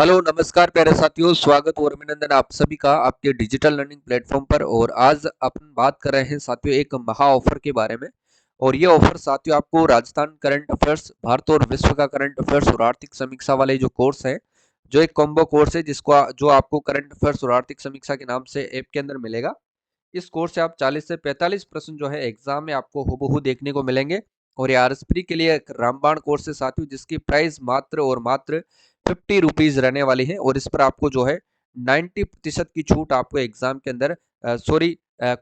Hello नमस्कार प्यारे साथियों, स्वागत और अभिनंदन आप सभी का आपके डिजिटल लर्निंग प्लेटफॉर्म पर। और आज अपन बात कर रहे हैं साथियों एक महा ऑफर के बारे में। और ये ऑफर साथियों आपको राजस्थान करंट अफेयर्स, भारत और विश्व का करंट अफेयर्स और आर्थिक समीक्षा वाले जो कोर्स है, जो एक कॉम्बो कोर्स है जिसको जो आपको करंट अफेयर्स और आर्थिक समीक्षा के नाम से ऐप के अंदर मिलेगा। इस कोर्स से आप 40 से 45 प्रश्न जो है एग्जाम में आपको हूबहू देखने को मिलेंगे। और ये आरएसपी के लिए एक रामबाण कोर्स है साथियों, जिसकी प्राइस मात्र और मात्र 50 रुपीज रहने वाली है। और इस पर आपको जो है 90% की छूट आपको एग्जाम के अंदर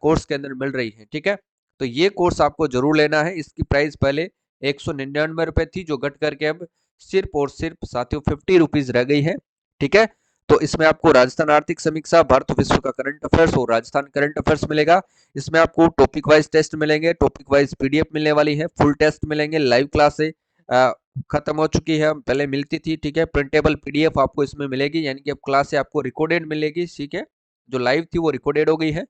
कोर्स के अंदर मिल रही है। ठीक है, तो ये कोर्स आपको जरूर लेना है। इसकी प्राइस पहले 199 रुपए थी, जो घट करके अब सिर्फ और सिर्फ साथियों 50 रुपीज रह गई है। ठीक है, तो इसमें आपको राजस्थान आर्थिक समीक्षा, भारत विश्व का करंट अफेयर्स और राजस्थान करंट अफेयर्स मिलेगा। इसमें आपको टॉपिक वाइज टेस्ट मिलेंगे, टॉपिक वाइज पीडीएफ मिलने वाली है, फुल टेस्ट मिलेंगे, लाइव क्लास है खत्म हो चुकी है, पहले मिलती थी। ठीक है, प्रिंटेबल पीडीएफ आपको इसमें मिलेगी, यानी कि अब क्लास से आपको रिकॉर्डेड मिलेगी। ठीक है, जो लाइव थी वो रिकॉर्डेड हो गई है,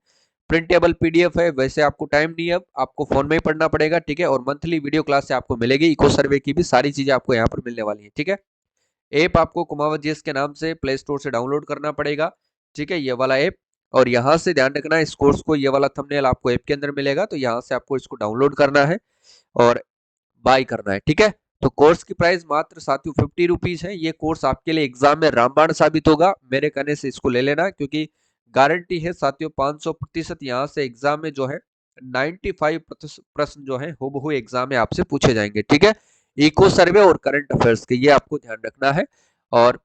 प्रिंटेबल पीडीएफ है। वैसे आपको टाइम नहीं है, अब आपको फोन में ही पढ़ना पड़ेगा। ठीक है, और मंथली वीडियो क्लास से आपको मिलेगी, इको सर्वे की भी सारी चीजें आपको यहाँ पर मिलने वाली है। ठीक है, ऐप आपको कुमावत जीएस के नाम से प्ले स्टोर से डाउनलोड करना पड़ेगा। ठीक है, ये वाला ऐप। और यहाँ से ध्यान रखना, इस कोर्स को, ये वाला थंबनेल आपको ऐप के अंदर मिलेगा, तो यहाँ से आपको इसको डाउनलोड करना है और बाय करना है। ठीक है, तो कोर्स की प्राइस मात्र साथियों 50 रुपीज है। ये कोर्स आपके लिए एग्जाम में रामबाण साबित होगा, मेरे कहने से इसको ले लेना, क्योंकि गारंटी है साथियों 500% यहाँ से एग्जाम में जो है 95 प्रश्न जो है हूबहू एग्जाम में आपसे पूछे जाएंगे। ठीक है, इको सर्वे और करंट अफेयर्स के, ये आपको ध्यान रखना है। और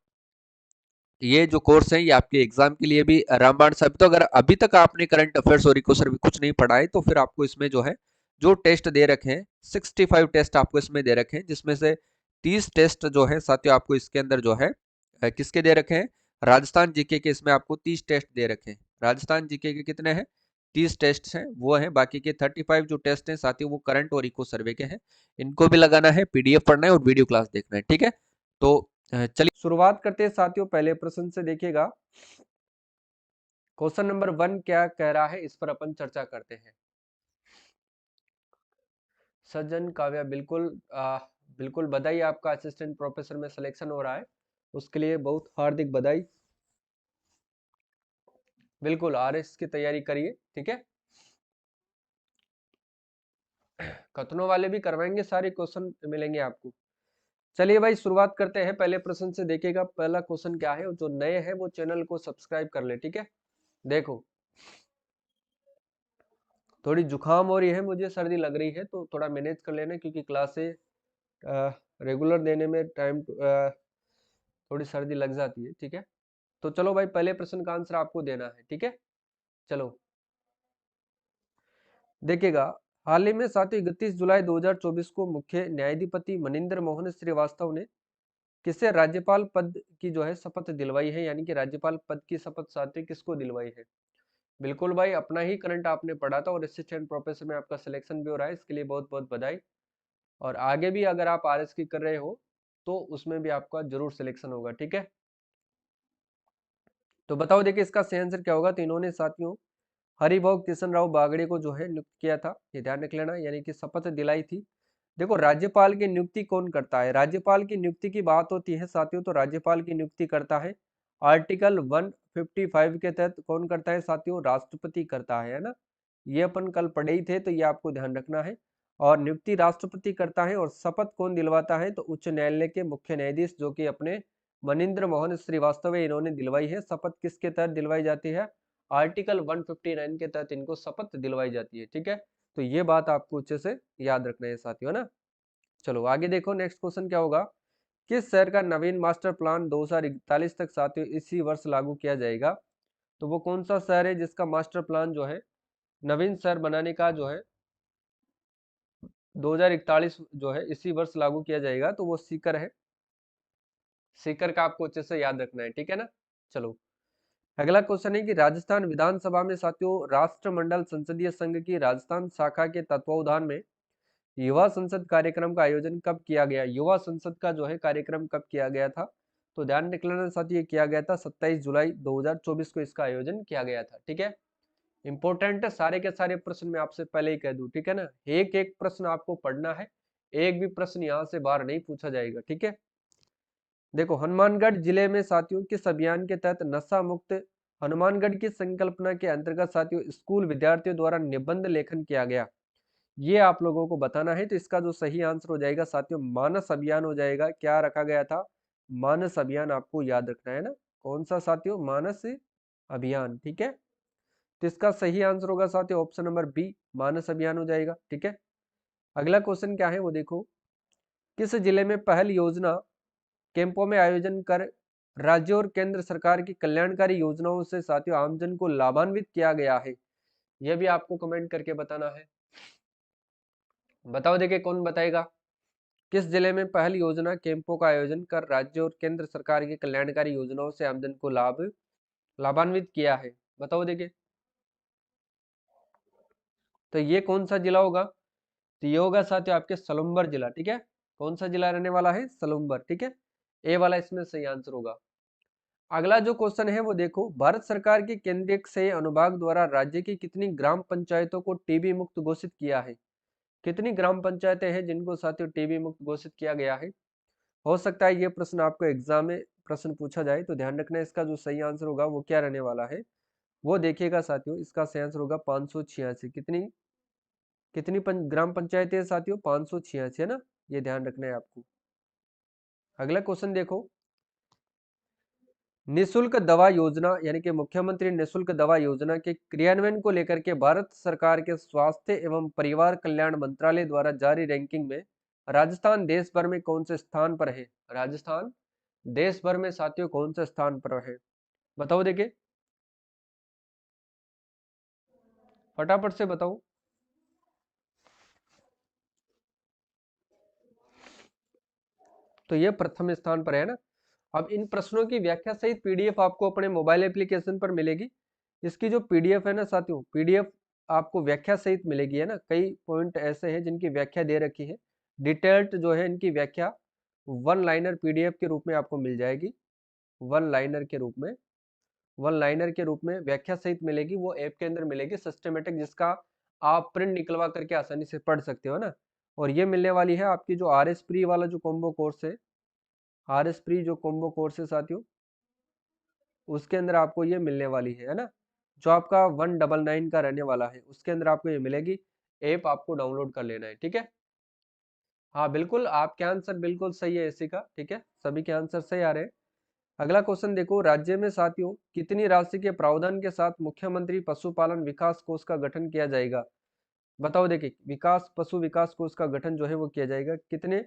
ये जो कोर्स है ये आपके एग्जाम के लिए भी रामबाण साबित हो। अगर अभी तक आपने करंट अफेयर्स और इको सर्वे कुछ नहीं पढ़ा है, तो फिर आपको इसमें जो है जो टेस्ट दे रखे हैं, 65 टेस्ट आपको इसमें दे रखे हैं, जिसमें से 30 टेस्ट जो है साथियों आपको इसके अंदर जो है किसके दे रखे हैं, राजस्थान जीके के। इसमें आपको 30 टेस्ट दे रखे हैं। राजस्थान जीके के कितने हैं, 30 टेस्ट हैं वो हैं। बाकी के 35 जो टेस्ट हैं साथियों वो करंट और इको सर्वे के हैं। इनको भी लगाना है, पीडीएफ पढ़ना है और वीडियो क्लास देखना है। ठीक है, तो चलिए शुरुआत करते हैं साथियों पहले प्रश्न से। देखिएगा, क्वेश्चन नंबर 1 क्या कह रहा है, इस पर अपन चर्चा करते हैं। सज्जन काव्या, बिल्कुल बिल्कुल बधाई, आपका असिस्टेंट प्रोफेसर में सिलेक्शन हो रहा है, उसके लिए बहुत हार्दिक बधाई। बिल्कुल आरएस की तैयारी करिए। ठीक है, खतनों वाले भी करवाएंगे, सारे क्वेश्चन मिलेंगे आपको। चलिए भाई शुरुआत करते हैं पहले प्रश्न से। देखिएगा पहला क्वेश्चन क्या है, जो नए हैं वो चैनल को सब्सक्राइब कर ले। ठीक है, देखो थोड़ी जुकाम हो रही है, मुझे सर्दी लग रही है, तो थोड़ा मैनेज कर लेना, क्योंकि क्लासे रेगुलर देने में टाइम थोड़ी सर्दी लग जाती है। ठीक है, तो चलो भाई पहले प्रश्न का आंसर आपको देना है। ठीक है, चलो देखिएगा, हाल ही में साथी 31 जुलाई 2024 को मुख्य न्यायाधिपति मनिंदर मोहन श्रीवास्तव ने किसे राज्यपाल पद की जो है शपथ दिलवाई है, यानी कि राज्यपाल पद की शपथ साथी किसको दिलवाई है। बिल्कुल भाई, अपना ही करंट आपने पढ़ा था और असिस्टेंट प्रोफेसर में आपका सिलेक्शन भी हो रहा है, इसके लिए बहुत बहुत बधाई। और आगे भी अगर आप आरएस की कर रहे हो तो उसमें भी आपका जरूर सिलेक्शन होगा। ठीक है, तो बताओ देखिए इसका सही आंसर क्या होगा। तो इन्होंने साथियों हरिभोग किशन राव बागड़े को जो है नियुक्त किया था, ये ध्यान रख लेना, यानी कि शपथ दिलाई थी। देखो राज्यपाल की नियुक्ति कौन करता है, राज्यपाल की नियुक्ति की बात होती है साथियों, तो राज्यपाल की नियुक्ति करता है आर्टिकल 155 के तहत कौन करता है साथियों, राष्ट्रपति करता है ना। ये अपन कल पढ़े ही थे, तो ये आपको ध्यान रखना है। और नियुक्ति राष्ट्रपति करता है, और शपथ कौन दिलवाता है, तो उच्च न्यायालय के मुख्य न्यायाधीश जो कि अपने मनिंद्र मोहन श्रीवास्तव है, इन्होंने दिलवाई है। शपथ किसके तहत दिलवाई जाती है, आर्टिकल 159 के तहत इनको शपथ दिलवाई जाती है। ठीक है, तो ये बात आपको अच्छे से याद रखना है साथियों ना। चलो आगे देखो, नेक्स्ट क्वेश्चन क्या होगा। किस शहर का नवीन मास्टर प्लान 2041 तक साथियों इसी वर्ष लागू किया जाएगा। तो वो कौन सा शहर है जिसका मास्टर प्लान जो है नवीन शहर बनाने का जो है 2041 जो है इसी वर्ष लागू किया जाएगा, तो वो सीकर है। सीकर का आपको अच्छे से याद रखना है। ठीक है ना, चलो अगला क्वेश्चन है कि राजस्थान विधानसभा में साथियों राष्ट्रमंडल संसदीय संघ की राजस्थान शाखा के तत्वावधान में युवा संसद कार्यक्रम का आयोजन कब किया गया। युवा संसद का जो है कार्यक्रम कब किया गया था, तो ध्यान रख लेना साथियों, ये किया गया था 27 जुलाई 2024 को इसका आयोजन किया गया था। ठीक है, इंपॉर्टेंट है, सारे के सारे प्रश्न मैं आपसे पहले ही कह दूं। ठीक है ना, एक एक प्रश्न आपको पढ़ना है, एक भी प्रश्न यहाँ से बाहर नहीं पूछा जाएगा। ठीक है, देखो हनुमानगढ़ जिले में साथियों किस अभियान के तहत नशा मुक्त हनुमानगढ़ की संकल्पना के अंतर्गत साथियों स्कूल विद्यार्थियों द्वारा निबंध लेखन किया गया, ये आप लोगों को बताना है। तो इसका जो सही आंसर हो जाएगा साथियों मानस अभियान हो जाएगा। क्या रखा गया था? मानस अभियान आपको याद रखना है ना। कौन सा साथियों? मानस अभियान। ठीक है, तो इसका सही आंसर होगा साथियों ऑप्शन नंबर बी, मानस अभियान हो जाएगा। ठीक है, अगला क्वेश्चन क्या है वो देखो। किस जिले में पहल योजना कैंपों में आयोजन कर राज्य और केंद्र सरकार की कल्याणकारी योजनाओं से साथियों आमजन को लाभान्वित किया गया है? यह भी आपको कमेंट करके बताना है। बताओ देखिए कौन बताएगा। किस जिले में पहल योजना कैंपों का आयोजन कर राज्य और केंद्र सरकार की कल्याणकारी योजनाओं से आमजन को लाभान्वित किया है? बताओ देखिए। तो ये कौन सा जिला होगा? तो ये होगा साथियों आपके सलुम्बर जिला। ठीक है, कौन सा जिला रहने वाला है? सलुम्बर। ठीक है, ए वाला इसमें सही आंसर होगा। अगला जो क्वेश्चन है वो देखो, भारत सरकार के केंद्रीय क्षय अनुभाग द्वारा राज्य की कितनी ग्राम पंचायतों को टीबी मुक्त घोषित किया है? कितनी ग्राम पंचायतें हैं जिनको साथियों टीबी मुक्त घोषित किया गया है? हो सकता है ये प्रश्न आपको एग्जाम में प्रश्न पूछा जाए, तो ध्यान रखना इसका जो सही आंसर होगा वो क्या रहने वाला है वो देखिएगा साथियों। इसका सही आंसर होगा 586। कितनी कितनी ग्राम पंचायतें हैं साथियों? 586 है ना, ये ध्यान रखना है आपको। अगला क्वेश्चन देखो, निशुल्क दवा योजना यानी कि मुख्यमंत्री निशुल्क दवा योजना के क्रियान्वयन को लेकर के भारत सरकार के स्वास्थ्य एवं परिवार कल्याण मंत्रालय द्वारा जारी रैंकिंग में राजस्थान देश भर में कौन से स्थान पर है? राजस्थान देश भर में साथियों कौन से स्थान पर है? बताओ देखिए, फटाफट से बताओ। तो ये प्रथम स्थान पर है ना। अब इन प्रश्नों की व्याख्या सहित पीडीएफ आपको अपने मोबाइल एप्लीकेशन पर मिलेगी। इसकी जो पीडीएफ है ना साथियों, पीडीएफ आपको व्याख्या सहित मिलेगी है ना। कई पॉइंट ऐसे हैं जिनकी व्याख्या दे रखी है, डिटेल्ड जो है इनकी व्याख्या वन लाइनर पीडीएफ के रूप में आपको मिल जाएगी। वन लाइनर के रूप में, वन लाइनर के रूप में व्याख्या सहित मिलेगी, वो ऐप के अंदर मिलेगी सिस्टमेटिक, जिसका आप प्रिंट निकलवा करके आसानी से पढ़ सकते हो ना। और ये मिलने वाली है आपकी जो आर एस प्री वाला जो कॉम्बो कोर्स है, आर एस प्री जो कॉम्बो कोर्स है साथियों, उसके अंदर आपको ये मिलने वाली है ना। जो आपका 199 का रहने वाला है उसके अंदर आपको ये मिलेगी। ऐप आपको डाउनलोड कर लेना है। ठीक है, हाँ बिल्कुल आपके आंसर बिल्कुल सही है इसी का। ठीक है, सभी के आंसर सही आ रहे हैं। अगला क्वेश्चन देखो, राज्य में साथियों कितनी राशि के प्रावधान के साथ मुख्यमंत्री पशुपालन विकास कोष का गठन किया जाएगा? बताओ देखिए, पशु विकास कोष का गठन जो है वो किया जाएगा, कितने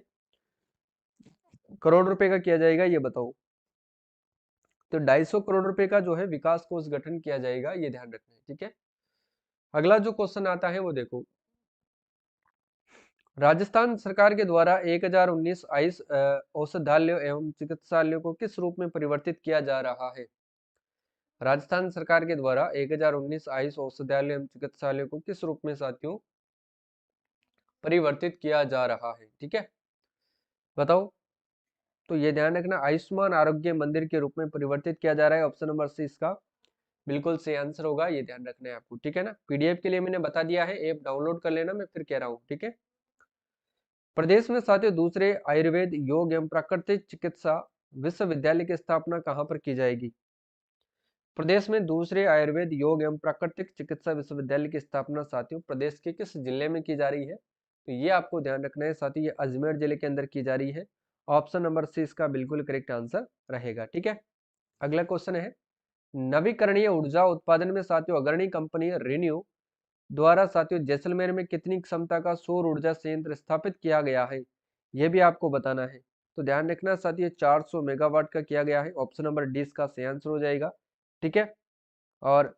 करोड़ रुपए का किया जाएगा ये बताओ। तो 250 करोड़ रुपए का जो है विकास कोष गठन किया जाएगा, ये ध्यान रखना है। ठीक है, अगला जो क्वेश्चन आता है वो देखो, राजस्थान सरकार के द्वारा 1019 आयुष औषधालयों एवं चिकित्सालयों को किस रूप में परिवर्तित किया जा रहा है? राजस्थान सरकार के द्वारा 1019 आयुष औषधालय एवं चिकित्सालयों को किस रूप में साथियों परिवर्तित किया जा रहा है? ठीक है, बताओ। तो ये ध्यान रखना, आयुष्मान आरोग्य मंदिर के रूप में परिवर्तित किया जा रहा है। ऑप्शन नंबर सी इसका बिल्कुल सही आंसर होगा, ये ध्यान रखना है आपको। ठीक है ना, पीडीएफ के लिए मैंने बता दिया है, ऐप डाउनलोड कर लेना, मैं फिर कह रहा हूँ। ठीक है, प्रदेश में साथियों दूसरे आयुर्वेद योग एवं प्राकृतिक चिकित्सा विश्वविद्यालय की स्थापना कहाँ पर की जाएगी? प्रदेश में दूसरे आयुर्वेद योग एवं प्राकृतिक चिकित्सा विश्वविद्यालय की स्थापना साथियों प्रदेश के किस जिले में की जा रही है? तो ये आपको ध्यान रखना है साथियों, ये अजमेर जिले के अंदर की जा रही है। ऑप्शन नंबर सी इसका बिल्कुल करेक्ट आंसर रहेगा। ठीक है, अगला क्वेश्चन है, नवीकरणीय ऊर्जा उत्पादन में साथियों अग्रणी कंपनी रिन्यू द्वारा साथियों जैसलमेर में कितनी क्षमता का सौर ऊर्जा संयंत्र स्थापित किया गया है? यह भी आपको बताना है। तो ध्यान रखना साथियों 400 मेगावाट का किया गया है। ऑप्शन नंबर डी इसका सही आंसर हो जाएगा। ठीक है, और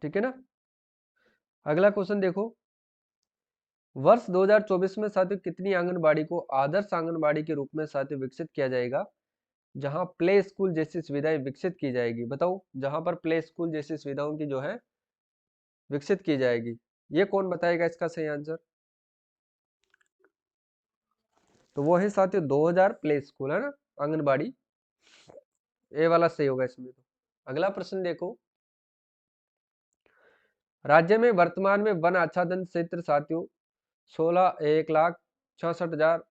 ठीक है ना, अगला क्वेश्चन देखो, वर्ष 2024 में साथियों कितनी आंगनबाड़ी को आदर्श आंगनबाड़ी के रूप में साथियों विकसित किया जाएगा, जहां प्ले स्कूल जैसी सुविधाएं विकसित की जाएगी? बताओ, जहां पर प्ले स्कूल जैसी सुविधाओं की जो है विकसित की जाएगी, ये कौन बताएगा इसका सही आंसर? तो वो है साथियों 2000 प्ले स्कूल है ना, आंगनबाड़ी, ए वाला सही होगा इसमें। तो अगला प्रश्न देखो, राज्य में वर्तमान में वन आच्छादन क्षेत्र साथियों 16 1,66,000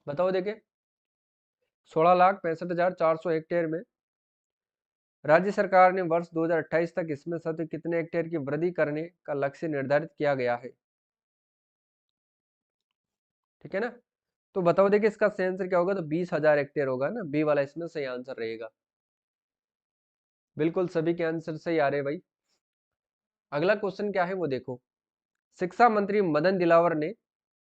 बताओ देखिए, 16,65,400 हेक्टेयर में राज्य सरकार ने वर्ष 2028 तक इसमें सत्व कितने हेक्टेयर की वृद्धि करने का लक्ष्य निर्धारित किया गया है? ठीक है ना। तो बताओ देखिए, इसका सही आंसर क्या होगा? तो 20,000 हेक्टेयर होगा ना, बी वाला इसमें सही आंसर रहेगा। बिल्कुल सभी के आंसर सही आ रहे भाई। अगला क्वेश्चन क्या है वो देखो। शिक्षा मंत्री मदन दिलावर ने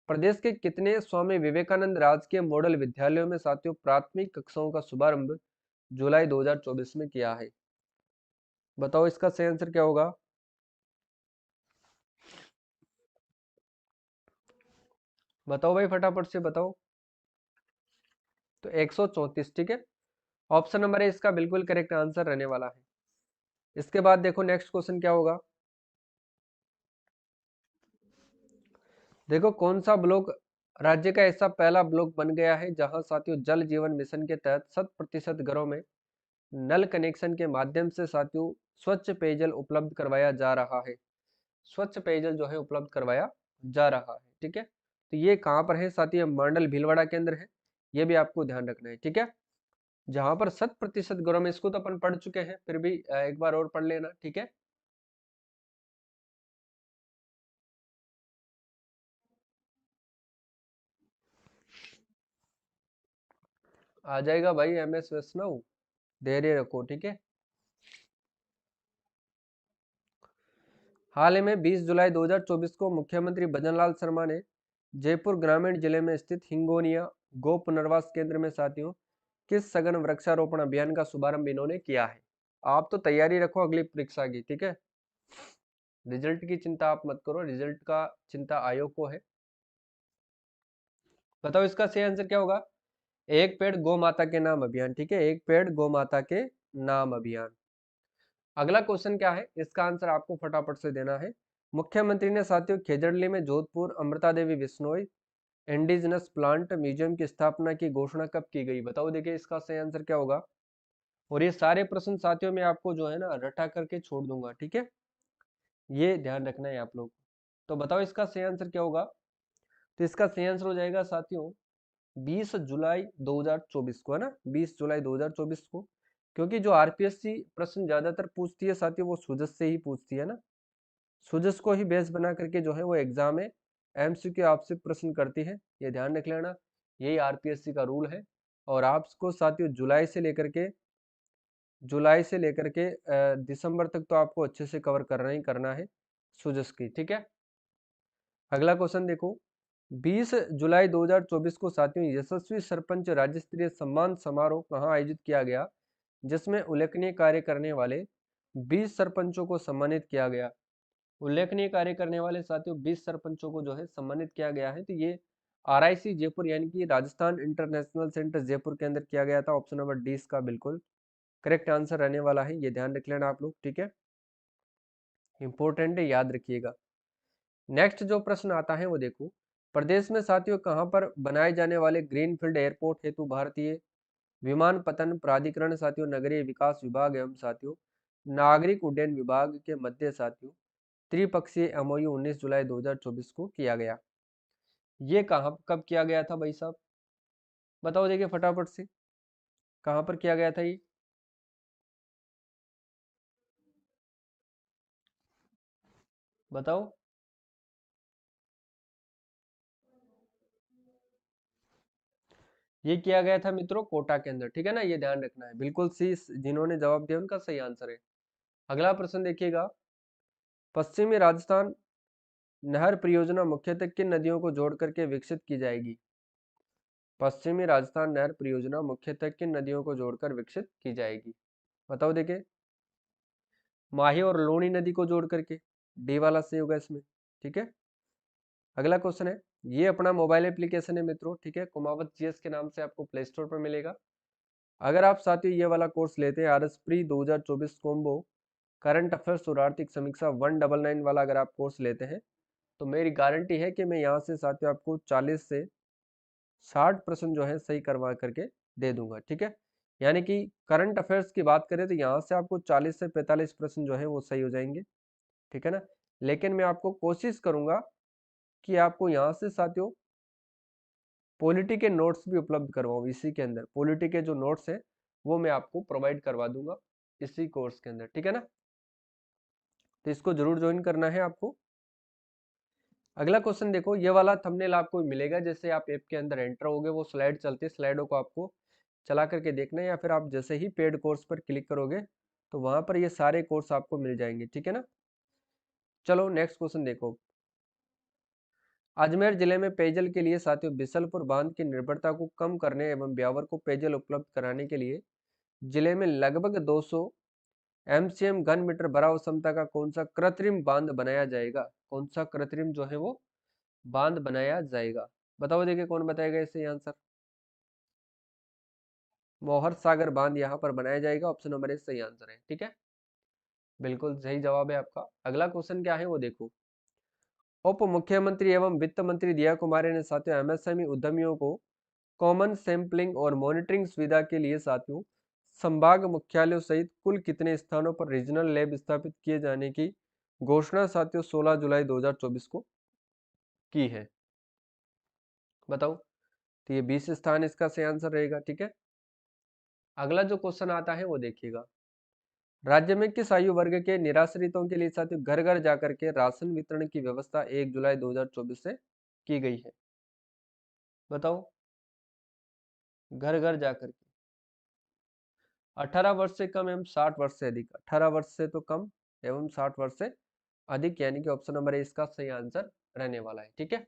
प्रदेश के कितने स्वामी विवेकानंद राजकीय मॉडल विद्यालयों में साथियों प्राथमिक कक्षाओं का शुभारंभ जुलाई 2024 में किया है? बताओ इसका सही आंसर क्या होगा? बताओ भाई, फटाफट से बताओ। तो 134, ठीक है। ऑप्शन नंबर है इसका बिल्कुल करेक्ट आंसर रहने वाला है। इसके बाद देखो नेक्स्ट क्वेश्चन क्या होगा। देखो, कौन सा ब्लॉक राज्य का ऐसा पहला ब्लॉक बन गया है जहां साथियों जल जीवन मिशन के तहत 100% घरों में नल कनेक्शन के माध्यम से साथियों स्वच्छ पेयजल उपलब्ध करवाया जा रहा है। स्वच्छ पेयजल जो है उपलब्ध करवाया जा रहा है, ठीक है। तो ये कहाँ पर है साथियों? मंडल भीलवाड़ा के अंदर है। ये भी आपको ध्यान रखना है, ठीक है। जहां पर 100% घरों में, इसको तो अपन पढ़ चुके हैं, फिर भी एक बार और पढ़ लेना, ठीक है। आ जाएगा भाई MS वैष्णव, धैर्य रखो, ठीक है। हाल ही में 20 जुलाई 2024 को मुख्यमंत्री भजनलाल शर्मा ने जयपुर ग्रामीण जिले में स्थित हिंगोनिया गो पुनर्वास केंद्र में साथियों किस सघन वृक्षारोपण अभियान का शुभारंभ इन्होंने किया है? आप तो तैयारी रखो अगली परीक्षा की, ठीक है। रिजल्ट की चिंता आप मत करो, रिजल्ट का चिंता आयोग को है। बताओ इसका सही आंसर क्या होगा? एक पेड़ गौ माता के नाम अभियान, ठीक है, एक पेड़ गौ माता के नाम अभियान। अगला क्वेश्चन क्या है, इसका आंसर आपको फटाफट से देना है। मुख्यमंत्री ने साथियों खेजड़ली में Jodhpur Amrita Devi Bishnoi indigenous plant museum की स्थापना की घोषणा कब की गई? बताओ देखिए इसका सही आंसर क्या होगा। और ये सारे प्रश्न साथियों में आपको जो है ना रटा करके छोड़ दूंगा, ठीक है। ये ध्यान रखना है आप लोग। तो बताओ इसका सही आंसर क्या होगा। तो इसका सही आंसर हो जाएगा साथियों 20 जुलाई 2024 को, है ना, 20 जुलाई 2024 को। क्योंकि जो आरपीएससी प्रश्न ज्यादातर पूछती है साथियों वो सुजस से ही पूछती है ना। सुजस को ही बेस बना करके जो है वो एग्जाम में एमसीक्यू आपसे प्रश्न करती है, ये ध्यान रख लेना। यही आरपीएससी का रूल है। और आपको साथियों जुलाई से लेकर के दिसंबर तक तो आपको अच्छे से कवर करना ही करना है सुजस की, ठीक है। अगला क्वेश्चन देखो। 20 जुलाई 2024 को साथियों यशस्वी सरपंच राज्य स्तरीय सम्मान समारोह कहाँ आयोजित किया गया, जिसमें उल्लेखनीय कार्य करने वाले 20 सरपंचों को सम्मानित किया गया? उल्लेखनीय कार्य करने वाले साथियों 20 सरपंचों को जो है सम्मानित किया गया है। तो ये RIC जयपुर यानी कि राजस्थान इंटरनेशनल सेंटर जयपुर के अंदर किया गया था। ऑप्शन नंबर डी इसका बिल्कुल करेक्ट आंसर रहने वाला है, ये ध्यान रख लेना आप लोग, ठीक है। इंपॉर्टेंट है, याद रखिएगा। नेक्स्ट जो प्रश्न आता है वो देखो। प्रदेश में साथियों कहां पर बनाए जाने वाले ग्रीनफील्ड एयरपोर्ट हेतु भारतीय विमानपत्तन प्राधिकरण साथियों नगरीय विकास विभाग एवं साथियों नागरिक उड्डयन विभाग के मध्य साथियों त्रिपक्षीय MOU 19 जुलाई 2024 को किया गया? ये कहाँ कब किया गया था भाई साहब? बताओ देखिए फटाफट से, कहाँ पर किया गया था ये? बताओ। ये किया गया था मित्रों कोटा के अंदर, ठीक है ना, ये ध्यान रखना है। बिल्कुल सी जिन्होंने जवाब दिया उनका सही आंसर है। अगला प्रश्न देखिएगा। पश्चिमी राजस्थान नहर परियोजना मुख्यतः किन नदियों को जोड़ करके विकसित की जाएगी? पश्चिमी राजस्थान नहर परियोजना मुख्यतः किन नदियों को जोड़कर विकसित की जाएगी? बताओ देखिए। माही और लूनी नदी को जोड़ करके, डी वाला सही होगा इसमें, ठीक है। अगला क्वेश्चन है। ये अपना मोबाइल एप्लीकेशन है मित्रों, ठीक है, कुमावत GS के नाम से आपको प्ले स्टोर पर मिलेगा। अगर आप साथियों ये वाला कोर्स लेते हैं RS pre 2024 combo current affairs और आर्थिक समीक्षा 199 वाला अगर आप कोर्स लेते हैं, तो मेरी गारंटी है कि मैं यहाँ से साथियों आपको 40 से 60 प्रश्न जो है सही करवा करके दे दूंगा, ठीक है। यानी कि करंट अफेयर्स की बात करें तो यहाँ से आपको 40 से 45 प्रश्न जो है वो सही हो जाएंगे, ठीक है ना। लेकिन मैं आपको कोशिश करूंगा कि आपको यहाँ से साथियों पॉलिटी के नोट्स भी उपलब्ध करवाऊँ इसी के अंदर। पॉलिटी के जो नोट्स हैं वो मैं आपको प्रोवाइड करवा दूंगा इसी कोर्स के अंदर, ठीक है ना। तो इसको जरूर ज्वाइन करना है आपको। अगला क्वेश्चन देखो, ये वाला थंबनेल आपको मिलेगा जैसे आप ऐप के अंदर एंटर होगे, वो स्लाइड चलती है, स्लाइडों को आपको चला करके देखना है, या फिर आप जैसे ही पेड कोर्स पर क्लिक करोगे तो वहां पर ये सारे कोर्स आपको मिल जाएंगे, ठीक है ना। चलो नेक्स्ट क्वेश्चन देखो। अजमेर जिले में पेयजल के लिए साथियों बिसलपुर बांध की निर्भरता को कम करने एवं ब्यावर को पेयजल उपलब्ध कराने के लिए जिले में लगभग 200 एमसीएम घन मीटर भराव क्षमता का कौन सा कृत्रिम बांध बनाया जाएगा। कौन सा कृत्रिम जो है वो बांध बनाया जाएगा, बताओ, देखिए कौन बताएगा इसे आंसर। मोहर सागर बांध यहाँ पर बनाया जाएगा, ऑप्शन नंबर ए सही आंसर है, ठीक है, बिल्कुल सही जवाब है आपका। अगला क्वेश्चन क्या है वो देखो। उप मुख्यमंत्री एवं वित्त मंत्री दिया कुमारी ने साथियों एमएसएमई उद्यमियों को कॉमन सैंपलिंग और मॉनिटरिंग सुविधा के लिए साथियों संभाग मुख्यालयों सहित कुल कितने स्थानों पर रीजनल लैब स्थापित किए जाने की घोषणा साथियों 16 जुलाई 2024 को की है, बताओ। तो ये 20 स्थान इसका सही आंसर रहेगा, ठीक है। अगला जो क्वेश्चन आता है वो देखिएगा। राज्य में किस आयु वर्ग के निराश्रितों के लिए साथियों घर घर जाकर के राशन वितरण की व्यवस्था 1 जुलाई 2024 से की गई है, बताओ, घर घर जाकर के। 18 वर्ष से कम एवं 60 वर्ष से अधिक, 18 वर्ष से तो कम एवं 60 वर्ष से अधिक, यानी कि ऑप्शन नंबर ए इसका सही आंसर रहने वाला है, ठीक है।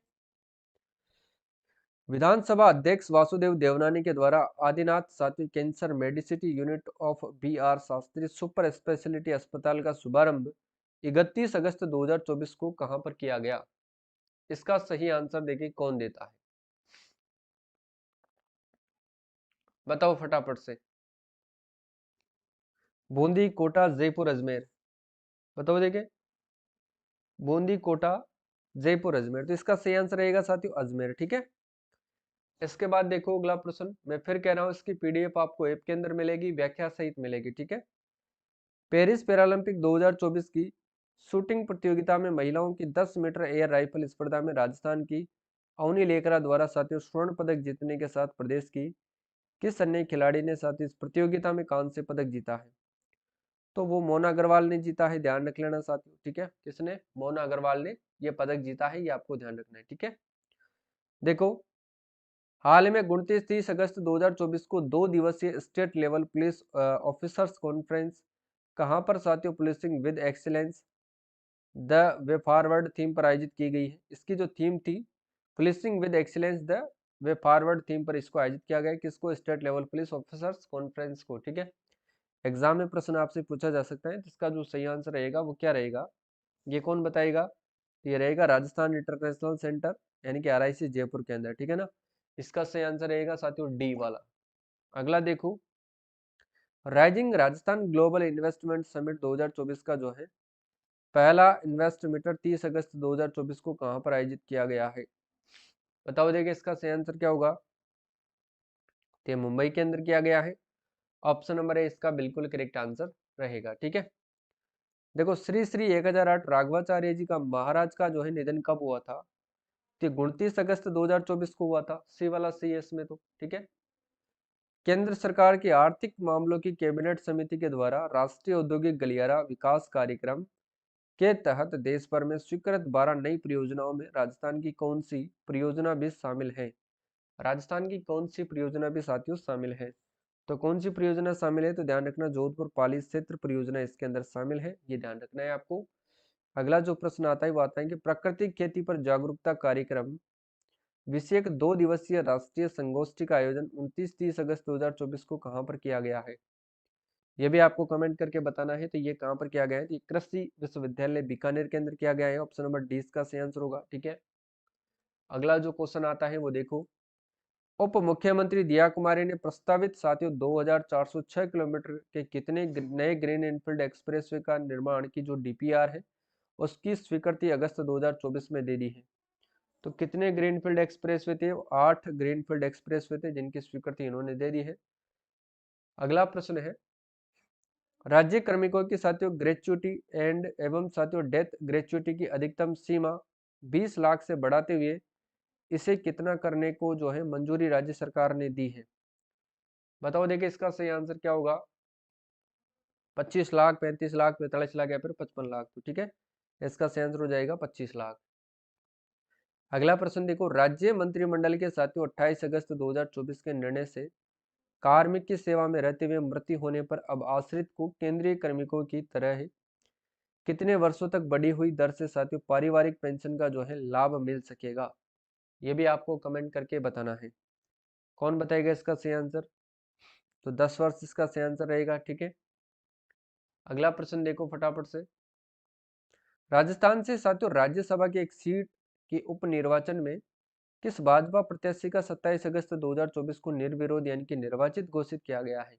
विधानसभा अध्यक्ष वासुदेव देवनानी के द्वारा आदिनाथ सात्विक cancer Medicity unit of BR Shastri super speciality अस्पताल का शुभारंभ 31 अगस्त 2024 को कहां पर किया गया। इसका सही आंसर देखिए कौन देता है, बताओ फटाफट से। बूंदी, कोटा, जयपुर, अजमेर, बताओ देखिए। बूंदी, कोटा, जयपुर, अजमेर, तो इसका सही आंसर रहेगा साथियों अजमेर, ठीक है। इसके बाद देखो अगला प्रश्न, मैं फिर कह रहा हूं इसकी पीडीएफ आपको ऐप के अंदर मिलेगी, व्याख्या सहित मिलेगी, ठीक है। पेरिस पैरालंपिक 2024 की शूटिंग प्रतियोगिता में महिलाओं की 10 मीटर एयर राइफल स्पर्धा में राजस्थान की अवनी लेकरा द्वारा साथियों स्वर्ण पदक जीतने के साथ प्रदेश की किस अन्य खिलाड़ी ने साथ इस प्रतियोगिता में कांस्य पदक जीता है। तो वो मोना अग्रवाल ने जीता है, ध्यान रख लेना साथियों, ठीक है। किसने, मोना अग्रवाल ने ये पदक जीता है, ये आपको ध्यान रखना है, ठीक है। देखो हाल में 29-30 अगस्त 2024 को 2 दिवसीय state level police officers conference कहां पर साथियों policing with excellence the way forward theme पर आयोजित की गई है। इसकी जो थीम थी policing with excellence the way forward theme पर इसको आयोजित किया गया, किसको, state level police officers conference को, ठीक है। एग्जाम में प्रश्न आपसे पूछा जा सकता है, जिसका जो सही आंसर रहेगा वो क्या रहेगा, ये कौन बताएगा। ये रहेगा राजस्थान इंटरनेशनल सेंटर यानी कि RIC जयपुर के अंदर, ठीक है ना। इसका सही आंसर रहेगा साथियों डी वाला। अगला देखो, rising Rajasthan global investment summit 2024 का जो है पहला इन्वेस्ट मीटर 30 अगस्त 2024 को कहां पर आयोजित किया गया है, बताओ देखिए इसका सही आंसर क्या होगा। तो ये मुंबई के अंदर किया गया है, ऑप्शन नंबर है इसका बिल्कुल करेक्ट आंसर रहेगा, ठीक है। देखो श्री श्री 1008 राघवाचार्य जी का महाराज का जो है निधन कब हुआ था, तो 29 अगस्त 2024 को हुआ था, सी वाला सी है इसमें तो, ठीक है। केंद्र सरकार की आर्थिक मामलों की कैबिनेट समिति के द्वारा राष्ट्रीय औद्योगिक गलियारा विकास कार्यक्रम के तहत देश भर में स्वीकृत 12 नई परियोजनाओं में राजस्थान की कौन सी परियोजना भी शामिल है। राजस्थान की कौन सी परियोजना भी साथियों शामिल है। तो कौन सी परियोजना शामिल है, तो ध्यान रखना जोधपुर पाली क्षेत्र परियोजना इसके अंदर शामिल है, ये ध्यान रखना है आपको। अगला जो प्रश्न आता है वो आता है कि प्राकृतिक खेती पर जागरूकता कार्यक्रम विषयक 2 दिवसीय राष्ट्रीय संगोष्ठी का आयोजन 29-30 अगस्त 2024 को कहां पर किया गया है। ये भी आपको कमेंट करके बताना है, तो ये कहां पर किया गया है, तो ये कृषि विश्वविद्यालय बीकानेर के अंदर किया गया है, ऑप्शन नंबर डी इसका सही आंसर होगा, ठीक है। अगला जो क्वेश्चन आता है वो देखो, उप मुख्यमंत्री दिया कुमारी ने प्रस्तावित साथियों 2406 किलोमीटर के कितने नए ग्रीन इनफील्ड एक्सप्रेसवे का निर्माण की जो DPR है उसकी स्वीकृति अगस्त 2024 में दे दी है। तो कितने ग्रीनफील्ड एक्सप्रेसवे थे, 8 ग्रीनफील्ड एक्सप्रेसवे थे जिनकी स्वीकृति इन्होंने दे दी है। अगला प्रश्न है, राज्य कार्मिकों की साथियों ग्रेच्युटी एंड एवं साथियों डेथ ग्रेच्युटी की अधिकतम सीमा 20 लाख से बढ़ाते हुए इसे कितना करने को जो है मंजूरी राज्य सरकार ने दी है? बताओ, देखिए इसका सही आंसर क्या होगा? 25 लाख, 35 लाख, 45 लाख या फिर 55 लाख। तो ठीक है, इसका सही आंसर हो जाएगा 25 लाख। अगला प्रश्न देखो, राज्य मंत्रिमंडल के साथियों 28 अगस्त 2024 के निर्णय से कार्मिक की सेवा में रहते हुए मृत्यु होने पर अब आश्रित को केंद्रीय कार्मिकों की तरह ही कितने वर्षों तक बढ़ी हुई दर से साथियों पारिवारिक पेंशन का जो है लाभ मिल सकेगा? ये भी आपको कमेंट करके बताना है। कौन बताएगा इसका सही आंसर? तो 10 वर्ष इसका सही आंसर रहेगा। ठीक है, अगला प्रश्न देखो फटाफट से। राजस्थान से साथियों राज्यसभा की एक सीट के उपनिर्वाचन में किस भाजपा प्रत्याशी का 27 अगस्त 2024 को निर्विरोध यानी कि निर्वाचित घोषित किया गया है?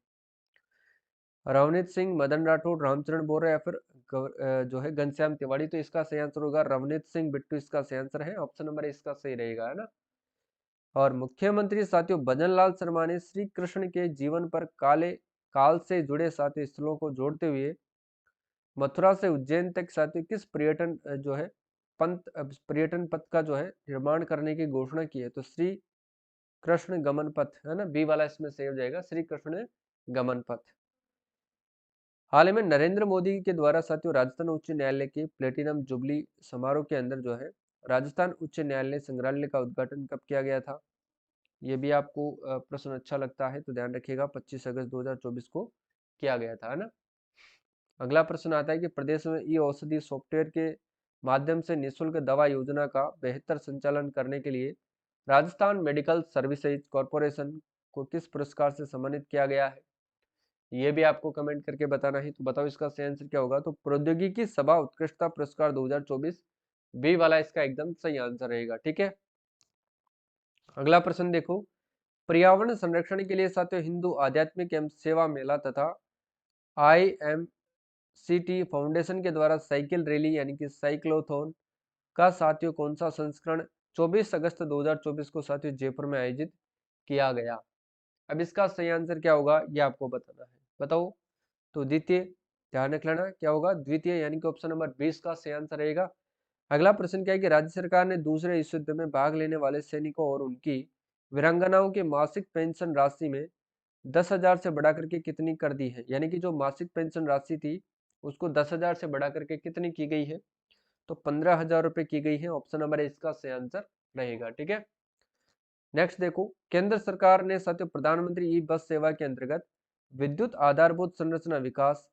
रवनीत सिंह, मदन राठौड़, रामचरण बोरा या फिर जो है घनश्याम तिवाड़ी? तो इसका सही आंसर होगा रवनीत सिंह बिट्टू, इसका सही आंसर है। ऑप्शन नंबर इसका सही रहेगा, है ना। और मुख्यमंत्री साथियों भजन लाल शर्मा ने श्री कृष्ण के जीवन पर काल से जुड़े साथियों स्थलों को जोड़ते हुए मथुरा से उज्जैन तक साथियों किस जो है पर्यटन पथ का जो है निर्माण करने की घोषणा की है? तो श्री कृष्ण गमन पथ, है ना, बी वाला इसमें सही हो जाएगा, श्री कृष्ण गमन पथ। हाल ही में नरेंद्र मोदी के द्वारा साथियों राजस्थान उच्च न्यायालय के प्लेटिनम जुबली समारोह के अंदर जो है राजस्थान उच्च न्यायालय संग्रहालय का उद्घाटन कब किया गया था? ये भी आपको प्रश्न अच्छा लगता है तो ध्यान रखिएगा, 25 अगस्त 2024 को किया गया था, है ना। अगला प्रश्न आता है कि प्रदेश में ई औषधि सॉफ्टवेयर के माध्यम से निःशुल्क दवा योजना का बेहतर संचालन करने के लिए राजस्थान मेडिकल सर्विसेज कॉरपोरेशन को किस पुरस्कार से सम्मानित किया गया है? ये भी आपको कमेंट करके बताना है। तो बताओ इसका सही आंसर क्या होगा? तो प्रौद्योगिकी सभा उत्कृष्टता पुरस्कार 2024 बी वाला इसका एकदम सही आंसर रहेगा। ठीक है, अगला प्रश्न देखो, पर्यावरण संरक्षण के लिए साथियों हिंदू आध्यात्मिक एवं सेवा मेला तथा IMCT फाउंडेशन के द्वारा साइकिल रैली यानी कि साइक्लोथॉन का साथियों कौन सा संस्करण 24 अगस्त 2024 को साथियों जयपुर में आयोजित किया गया? अब इसका सही आंसर क्या होगा ये आपको बताना है। बताओ, तो द्वितीय, ध्यान रख लेना क्या होगा, द्वितीय यानी कि ऑप्शन नंबर 20 का सही आंसर रहेगा। अगला प्रश्न क्या है कि राज्य सरकार ने दूसरे विश्व युद्ध में भाग लेने वाले सैनिकों और उनकी वीरांगनाओं के मासिक पेंशन राशि में 10,000 से बढ़ा करके कितनी कर दी है? यानी कि जो मासिक पेंशन राशि थी उसको 10,000 से बढ़ा करके कितनी की गई है? तो 15,000 रुपए की गई है। ऑप्शन नंबर इसका सही आंसर रहेगा। ठीक है, नेक्स्ट देखो, केंद्र सरकार ने साथियों प्रधानमंत्री ई बस सेवा के अंतर्गत विद्युत आधारभूत संरचना विकास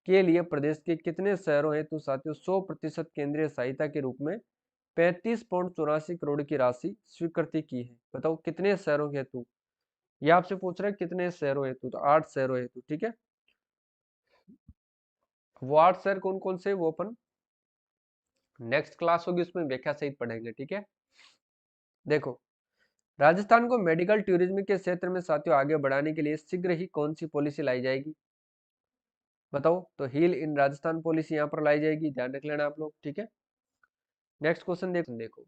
के लिए प्रदेश के कितने शहरों हेतु साथियों 100% केंद्रीय सहायता के रूप में 35.84 करोड़ की राशि स्वीकृति की है? बताओ कितने शहरों के हेतु? ये आपसे पूछ रहा है कितने शहरों हेतु, तो 8 शहरों हेतु। ठीक है, वो 8 शहर कौन कौन से वो अपन नेक्स्ट क्लास होगी उसमें व्याख्या सहित पढ़ेंगे। ठीक है, देखो, राजस्थान को मेडिकल टूरिज्म के क्षेत्र में साथियों आगे बढ़ाने के लिए शीघ्र ही कौन सी पॉलिसी लाई जाएगी? बताओ, तो हील इन राजस्थान पॉलिसी यहाँ पर लाई जाएगी, ध्यान रख लेना आप लोग। ठीक है, नेक्स्ट क्वेश्चन देखो,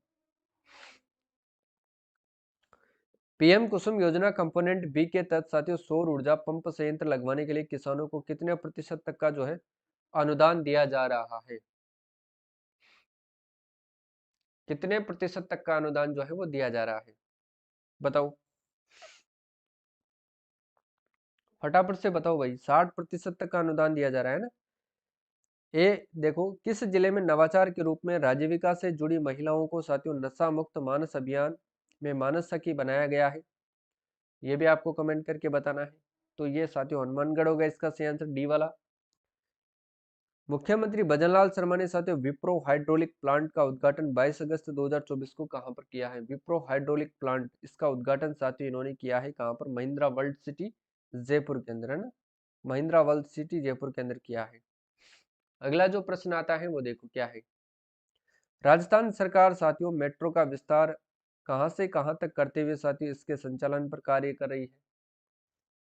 पीएम कुसुम योजना कंपोनेंट बी के तहत साथियों सौर ऊर्जा पंप संयंत्र लगवाने के लिए किसानों को कितने प्रतिशत तक का जो है अनुदान दिया जा रहा है? कितने प्रतिशत तक का अनुदान जो है वो दिया जा रहा है? बताओ, फटाफट से बताओ भाई, 60% तक का अनुदान दिया जा रहा है ना। ए देखो, किस जिले में नवाचार के रूप में राजीविका से जुड़ी महिलाओं को साथियों नशा मुक्त मानस अभियान में मानस सखी बनाया गया है? ये भी आपको कमेंट करके बताना है। तो ये साथियों हनुमानगढ़ होगा इसका सही आंसर, डी वाला। मुख्यमंत्री भजनलाल शर्मा ने साथियों विप्रो हाइड्रोलिक प्लांट का उद्घाटन 22 अगस्त 2024 को कहां पर किया है? विप्रो हाइड्रोलिक प्लांट, इसका उद्घाटन साथियों इन्होंने किया है कहां पर? महिंद्रा वर्ल्ड सिटी जयपुर के अंदर, है ना, महिंद्रा वर्ल्ड सिटी जयपुर के अंदर किया है। अगला जो प्रश्न आता है वो देखो क्या है, राजस्थान सरकार साथियों मेट्रो का विस्तार कहां से कहां तक करते हुए साथियों इसके संचालन पर कार्य कर रही है?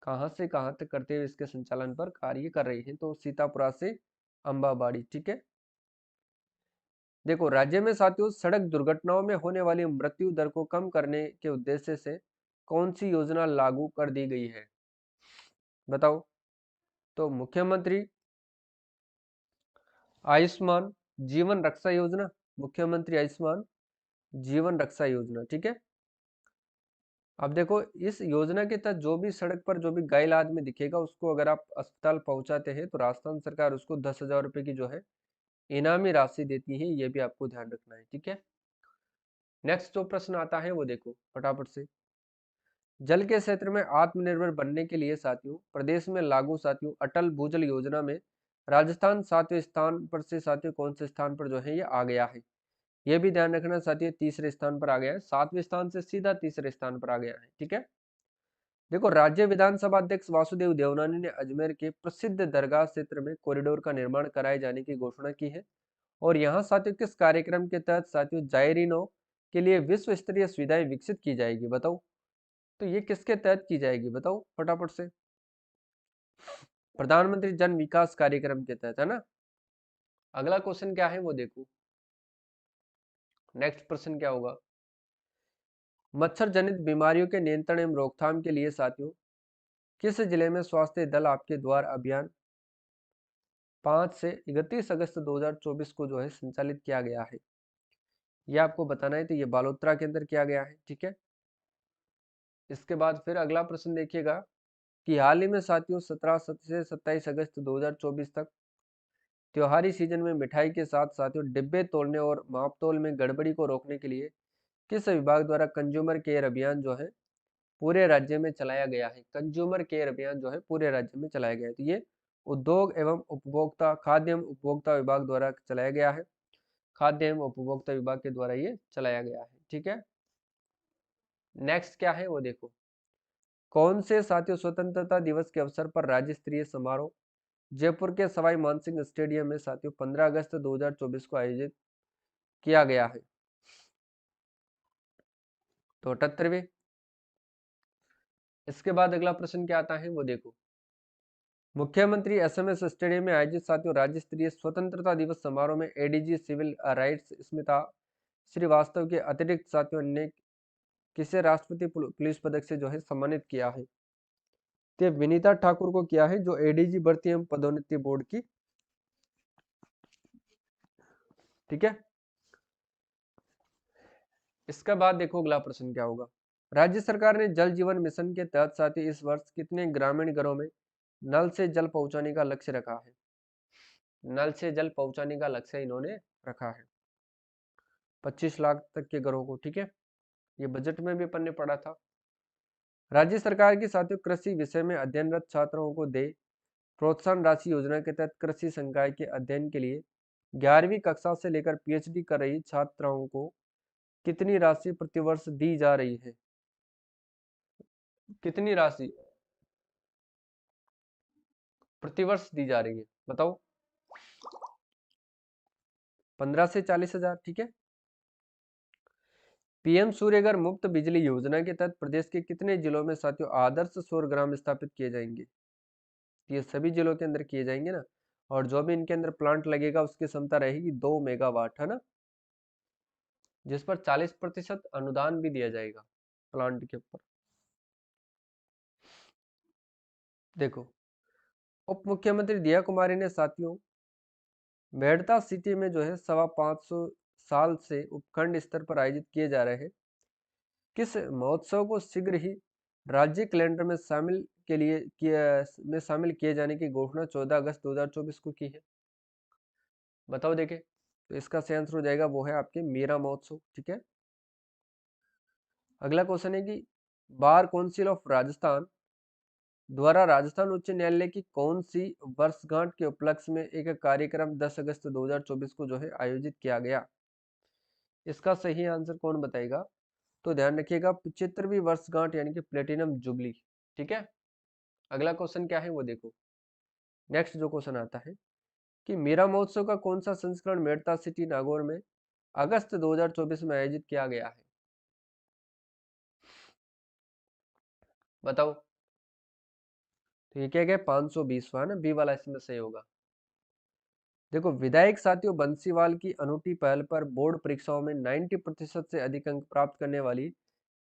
कहां से कहां तक करते हुए इसके संचालन पर कार्य कर रही है? तो सीतापुरा से अंबाबाड़ी। ठीक है, देखो, राज्य में साथियों सड़क दुर्घटनाओं में होने वाली मृत्यु दर को कम करने के उद्देश्य से कौन सी योजना लागू कर दी गई है? बताओ, तो मुख्यमंत्री आयुष्मान जीवन रक्षा योजना, मुख्यमंत्री आयुष्मान जीवन रक्षा योजना। ठीक है, अब देखो इस योजना के तहत जो भी सड़क पर जो भी घायल आदमी दिखेगा उसको अगर आप अस्पताल पहुंचाते हैं तो राजस्थान सरकार उसको 10,000 रुपए की जो है इनामी राशि देती है, ये भी आपको ध्यान रखना है। ठीक है, नेक्स्ट जो प्रश्न आता है वो देखो फटाफट से। जल के क्षेत्र में आत्मनिर्भर बनने के लिए साथियों प्रदेश में लागू साथियों अटल भूजल योजना में राजस्थान 7वें स्थान पर से साथियों कौन से स्थान पर जो है ये आ गया है, ये भी ध्यान रखना साथियों, तीसरे स्थान पर आ गया है, 7वें स्थान से सीधा तीसरे स्थान पर आ गया है। ठीक है, देखो राज्य विधानसभा अध्यक्ष वासुदेव देवनानी ने अजमेर के प्रसिद्ध दरगाह क्षेत्र में कॉरिडोर का निर्माण कराए जाने की घोषणा की है। और यहाँ साथियों किस कार्यक्रम के तहत साथियों जायरीनों के लिए विश्व स्तरीय सुविधाएं विकसित की जाएगी, बताओ। तो ये किसके तहत की जाएगी बताओ फटाफट से। प्रधानमंत्री जन विकास कार्यक्रम के तहत, है ना। अगला क्वेश्चन क्या है वो देखो, नेक्स्ट प्रश्न क्या होगा। मच्छर जनित बीमारियों के नियंत्रण एवं रोकथाम के लिए साथियों किस जिले में स्वास्थ्य दल आपके द्वार अभियान 5 से 31 अगस्त 2024 को जो है संचालित किया गया है, ये आपको बताना है। तो ये बालोतरा के अंदर किया गया है। ठीक है, इसके बाद फिर अगला प्रश्न देखिएगा कि हाल ही में साथियों 17 से 27 अगस्त 2024 तक त्योहारी सीजन में मिठाई के साथ साथियों डिब्बे तोड़ने और मापतोल में गड़बड़ी को रोकने के लिए किस विभाग द्वारा कंज्यूमर केयर अभियान जो है पूरे राज्य में चलाया गया है। कंज्यूमर केयर अभियान जो है पूरे राज्य में चलाया गया है, तो ये उद्योग एवं उपभोक्ता खाद्य एवं उपभोक्ता विभाग द्वारा चलाया गया है। खाद्य एवं उपभोक्ता विभाग के द्वारा ये चलाया गया है। ठीक है, नेक्स्ट क्या है वो देखो। कौन से साथियों स्वतंत्रता दिवस के अवसर पर राज्य स्तरीय समारोह जयपुर के सवाई मानसिंह स्टेडियम में साथियों 15 अगस्त 2024 को आयोजित किया गया है। तो 78वें। इसके बाद अगला प्रश्न क्या आता है वो देखो। मुख्यमंत्री एसएमएस स्टेडियम में आयोजित साथियों राज्य स्तरीय स्वतंत्रता दिवस समारोह में ADG civil rights Smita Srivastava के अतिरिक्त साथियों ने किसे राष्ट्रपति पुलिस पदक से जो है सम्मानित किया है। तो विनीता ठाकुर को किया है जो एडीजी भर्ती एवं पदोन्नति बोर्ड की। ठीक है, इसके बाद देखो अगला प्रश्न क्या होगा। राज्य सरकार ने जल जीवन मिशन के तहत साथियों इस वर्ष कितने ग्रामीण घरों में नल से जल पहुंचाने का लक्ष्य रखा है। नल से जल पहुंचाने का लक्ष्य इन्होंने रखा है 25 लाख तक के घरों को। ठीक है, ये बजट में भी अपन ने पढ़ा था। राज्य सरकार की साथियों कृषि विषय में अध्ययनरत छात्रों को दे प्रोत्साहन राशि योजना के तहत कृषि संकाय के अध्ययन के लिए 11वीं कक्षा से लेकर पीएचडी कर रही छात्राओं को कितनी राशि प्रतिवर्ष दी जा रही है। कितनी राशि प्रतिवर्ष दी जा रही है बताओ। 15 से 40,000। ठीक है, पीएम सूर्यघर मुफ्त बिजली योजना के तहत प्रदेश के कितने जिलों में साथियों आदर्श सौर ग्राम स्थापित किए जाएंगे। ये सभी जिलों के अंदर किए जाएंगे ना, और जो भी इनके अंदर प्लांट लगेगा उसकी क्षमता रहेगी 2 मेगावाट, है ना, जिस पर 40% अनुदान भी दिया जाएगा प्लांट के ऊपर। देखो उप मुख्यमंत्री दिया कुमारी ने साथियों मेड़ता सिटी में जो है 550 साल से उपखंड स्तर पर आयोजित किए जा रहे हैं किस महोत्सव को शीघ्र ही राज्य कैलेंडर में शामिल किए जाने की घोषणा 14 अगस्त 2024 को की है, बताओ देखे। तो इसका सही आंसर हो जाएगा वो है आपके मीरा महोत्सव। ठीक है, अगला क्वेश्चन है कि बार काउंसिल ऑफ राजस्थान द्वारा राजस्थान उच्च न्यायालय की कौन सी वर्षगांठ के उपलक्ष्य में एक कार्यक्रम 10 अगस्त 2024 को जो है आयोजित किया गया। इसका सही आंसर कौन बताएगा। तो ध्यान रखिएगा 75वीं वर्षगांठ यानी कि प्लेटिनम जुबली। ठीक है, अगला क्वेश्चन क्या है वो देखो। नेक्स्ट जो क्वेश्चन आता है कि मीरा महोत्सव का कौन सा संस्करण मेड़ता सिटी नागौर में अगस्त 2024 में आयोजित किया गया है, बताओ। तो ये क्या गया 520वां ना, बी वाला इसमें सही होगा। देखो विधायक साथियों बंसीवाल की अनूठी पहल पर बोर्ड परीक्षाओं में 90% से अधिक अंक प्राप्त करने वाली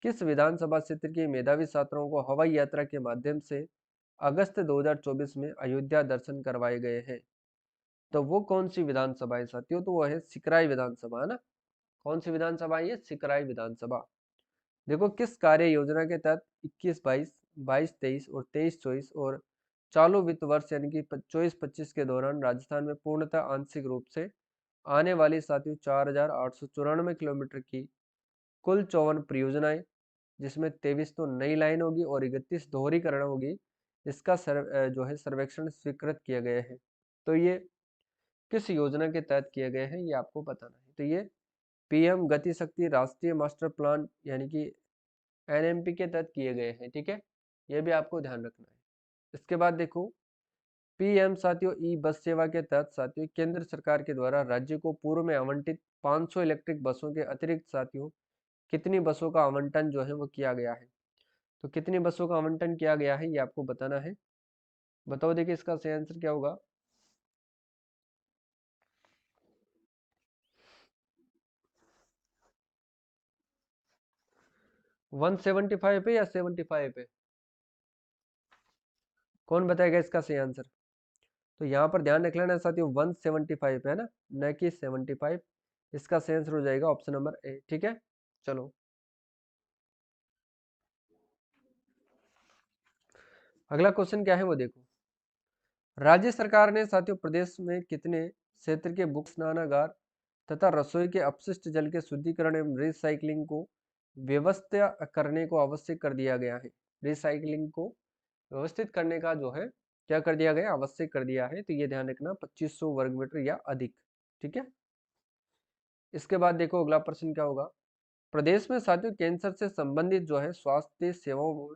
किस विधानसभा क्षेत्र के मेधावी छात्रों को हवाई यात्रा के माध्यम से अगस्त 2024 में अयोध्या दर्शन करवाए गए हैं। तो वो कौन सी विधानसभा है साथियों, तो वो है सिकराई विधानसभा, है ना। कौन सी विधानसभा है ये, सिकराई विधानसभा। देखो किस कार्य योजना के तहत 21-22, 22-23 और 23-24 और चालू वित्त वर्ष यानी कि 24-25 के दौरान राजस्थान में पूर्णतः आंशिक रूप से आने वाली साथियों 4,894 किलोमीटर की कुल 54 परियोजनाएं, जिसमें 23 तो नई लाइन होगी और 31 दोहरीकरण होगी, इसका जो है सर्वेक्षण स्वीकृत किए गए हैं। तो ये किस योजना के तहत किए गए हैं ये आपको बताना है। तो ये पीएम गति शक्ति राष्ट्रीय मास्टर प्लान यानी कि एनएमपी के तहत किए गए हैं। ठीक है, ये भी आपको ध्यान रखना है। इसके बाद देखो पीएम साथियों ई बस सेवा के तहत साथियों केंद्र सरकार के द्वारा राज्य को पूर्व में आवंटित 500 इलेक्ट्रिक बसों के अतिरिक्त साथियों कितनी बसों का आवंटन जो है वो किया गया है। तो कितनी बसों का आवंटन किया गया है ये आपको बताना है। बताओ देखिए इसका सही आंसर क्या होगा। 175 पे या 75 पे, कौन बताएगा इसका सही आंसर। तो यहाँ पर ध्यान रख लेना साथियों 175 है ना, न कि 75। इसका सही आंसर हो जाएगा ऑप्शन नंबर ए। ठीक है, चलो अगला क्वेश्चन क्या है वो देखो। राज्य सरकार ने साथियों प्रदेश में कितने क्षेत्र के मुख्य स्नानागार तथा रसोई के अपशिष्ट जल के शुद्धिकरण एवं रिसाइकलिंग को व्यवस्था करने को आवश्यक कर दिया गया है। रिसाइकलिंग को व्यवस्थित करने का जो है क्या कर दिया गया, आवश्यक कर दिया है। तो ये ध्यान रखना 2500 वर्ग मीटर या अधिक। ठीक है, इसके बाद देखो अगला प्रश्न क्या होगा। प्रदेश में साथियों कैंसर से संबंधित जो है स्वास्थ्य सेवाओं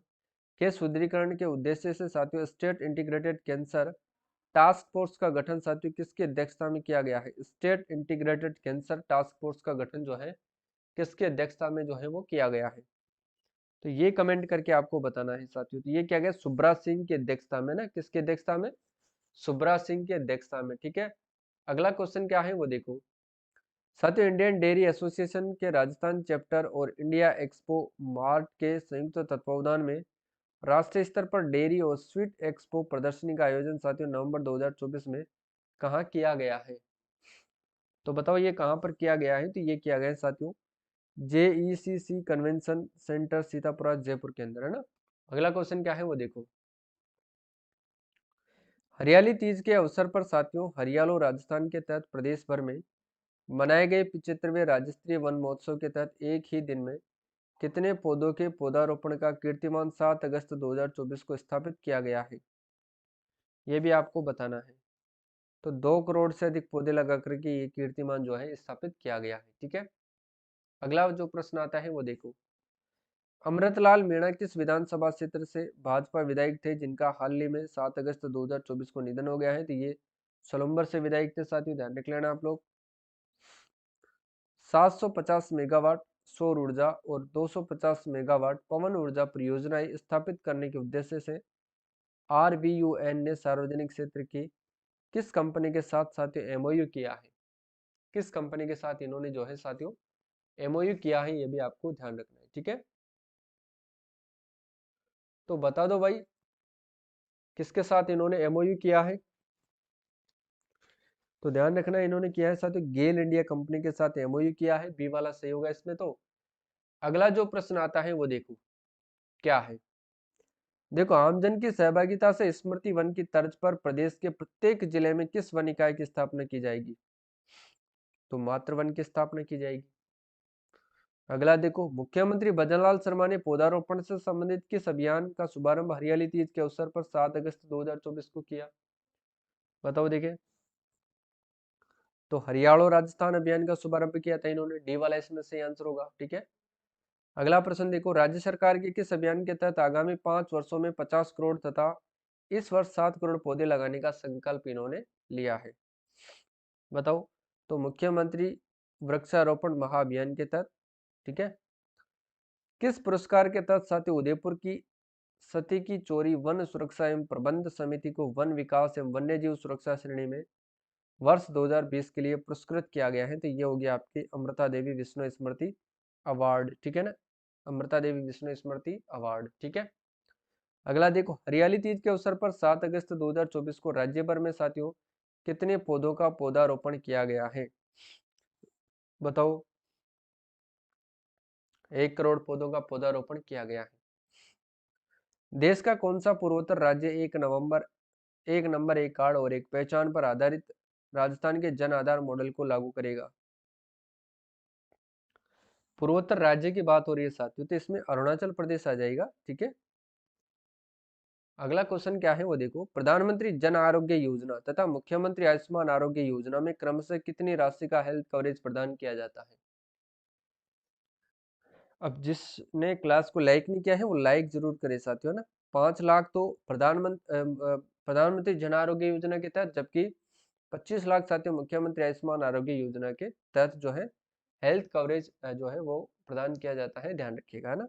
के सुदृढ़ीकरण के उद्देश्य से साथियों state integrated cancer task force का गठन साथियों किसकी अध्यक्षता में किया गया है। State integrated cancer task force का गठन जो है किसकी अध्यक्षता में जो है वो किया गया है। तो ये कमेंट करके आपको बताना है साथियों। तो ये क्या गया, सुब्रा सिंह की अध्यक्षता में ना, किसकी अध्यक्षता में, सुब्रा सिंह की अध्यक्षता में। ठीक है, अगला क्वेश्चन क्या है वो देखो। साथियों इंडियन डेयरी एसोसिएशन के राजस्थान चैप्टर और इंडिया एक्सपो मार्ट के संयुक्त तत्वावधान में राष्ट्रीय स्तर पर डेयरी और स्वीट एक्सपो प्रदर्शनी का आयोजन साथियों नवंबर 2024 में कहाँ किया गया है। तो बताओ ये कहाँ पर किया गया है। तो ये किया गया है साथियों JECC convention centre Sitapura Jaipur के अंदर है ना। अगला क्वेश्चन क्या है वो देखो। हरियाली तीज के अवसर पर साथियों हरियालो राजस्थान के तहत प्रदेश भर में मनाए गए 75वें राज्य स्तरीय वन महोत्सव के तहत एक ही दिन में कितने पौधों के पौधारोपण का कीर्तिमान 7 अगस्त 2024 को स्थापित किया गया है, ये भी आपको बताना है। तो 2 करोड़ से अधिक पौधे लगा करके ये कीर्तिमान जो है स्थापित किया गया है। ठीक है, अगला जो प्रश्न आता है वो देखो। अमृतलाल मीणा किस विधानसभा क्षेत्र से भाजपा विधायक थे जिनका हाल ही में 7 अगस्त 2024 को निधन हो गया है। तो ये सोलंबर से विधायक थे साथियों, ध्यान रख लेना आप लोग। 750 मेगावाट सौर ऊर्जा और 250 मेगावाट पवन ऊर्जा परियोजनाएं स्थापित करने के उद्देश्य से आरबीयूएन ने सार्वजनिक क्षेत्र की किस कंपनी के साथ साथियों एमओयू किया है। किस कंपनी के साथ इन्होंने जो है साथियों एमओयू किया है, ये भी आपको ध्यान रखना है। ठीक है, तो बता दो भाई किसके साथ इन्होंने एमओयू किया है। तो ध्यान रखना इन्होंने किया है साथियों गेल इंडिया कंपनी के साथ एमओयू किया है। बी वाला सही होगा इसमें। तो अगला जो प्रश्न आता है वो देखो क्या है। देखो आमजन की सहभागिता से स्मृति वन की तर्ज पर प्रदेश के प्रत्येक जिले में किस वन इकाई की स्थापना की जाएगी। तो मातृ वन की स्थापना की जाएगी। अगला देखो मुख्यमंत्री भजनलाल शर्मा ने पौधारोपण से संबंधित किस अभियान का शुभारंभ हरियाली तीज के अवसर पर 7 अगस्त 2024 को किया। बताओ देखें। तो हरियाणा राजस्थान अभियान का शुभारंभ किया था इन्होंने। डी वाला इसमें सही आंसर होगा। ठीक है, अगला प्रश्न देखो राज्य सरकार के किस अभियान के तहत आगामी 5 वर्षों में 50 करोड़ तथा इस वर्ष 7 करोड़ पौधे लगाने का संकल्प इन्होंने लिया है। बताओ। तो मुख्यमंत्री वृक्षारोपण महाअभियान के तहत। ठीक है, किस पुरस्कार के तहत साथी उदयपुर की सती की चोरी वन सुरक्षा एवं प्रबंध समिति को वन विकास एवं वन्य जीव सुरक्षा श्रेणी में वर्ष 2020 के लिए पुरस्कृत किया गया है। तो ये हो गया आपकी अमृता देवी विष्णु स्मृति अवार्ड। ठीक है ना, अमृता देवी विष्णु स्मृति अवार्ड। ठीक है, अगला देखो हरियाली तीज के अवसर पर 7 अगस्त 2024 को राज्य भर में साथियों कितने पौधों का पौधारोपण किया गया है। बताओ। 1 करोड़ पौधों का पौधारोपण किया गया है। देश का कौन सा पूर्वोत्तर राज्य एक नंबर एक कार्ड और एक पहचान पर आधारित राजस्थान के जन आधार मॉडल को लागू करेगा? पूर्वोत्तर राज्य की बात हो रही है साथियों, तो इसमें अरुणाचल प्रदेश आ जाएगा। ठीक है, अगला क्वेश्चन क्या है वो देखो, प्रधानमंत्री जन आरोग्य योजना तथा मुख्यमंत्री आयुष्मान आरोग्य योजना में क्रमशः कितनी राशि का हेल्थ कवरेज प्रदान किया जाता है? अब जिसने क्लास को लाइक नहीं किया है वो लाइक जरूर करे साथियों ना। 5 लाख तो प्रधानमंत्री जन आरोग्य योजना के तहत, जबकि 25 लाख साथियों मुख्यमंत्री आयुष्मान आरोग्य योजना के तहत जो है हेल्थ कवरेज जो है वो प्रदान किया जाता है, ध्यान रखिएगा ना।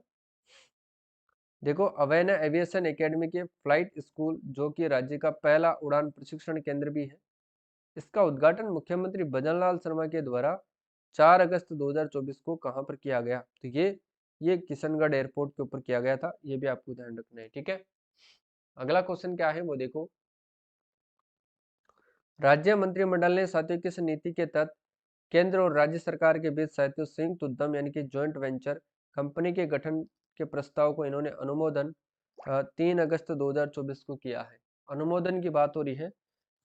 देखो, अवेना एविएशन एकेडमी के फ्लाइट स्कूल जो कि राज्य का पहला उड़ान प्रशिक्षण केंद्र भी है, इसका उद्घाटन मुख्यमंत्री भजनलाल शर्मा के द्वारा 4 अगस्त 2024 को कहां पर किया गया? तो ये किशनगढ़ एयरपोर्ट के ऊपर किया गया था, ये भी आपको ध्यान रखना है। ठीक है, अगला क्वेश्चन क्या है वो देखो, राज्य मंत्रिमंडल ने साथियों किस नीति के तहत केंद्र और राज्य सरकार के बीच साथियों संयुक्त उद्यम यानी कि ज्वाइंट वेंचर कंपनी के गठन के प्रस्ताव को इन्होंने अनुमोदन 3 अगस्त 2024 को किया है? अनुमोदन की बात हो रही है,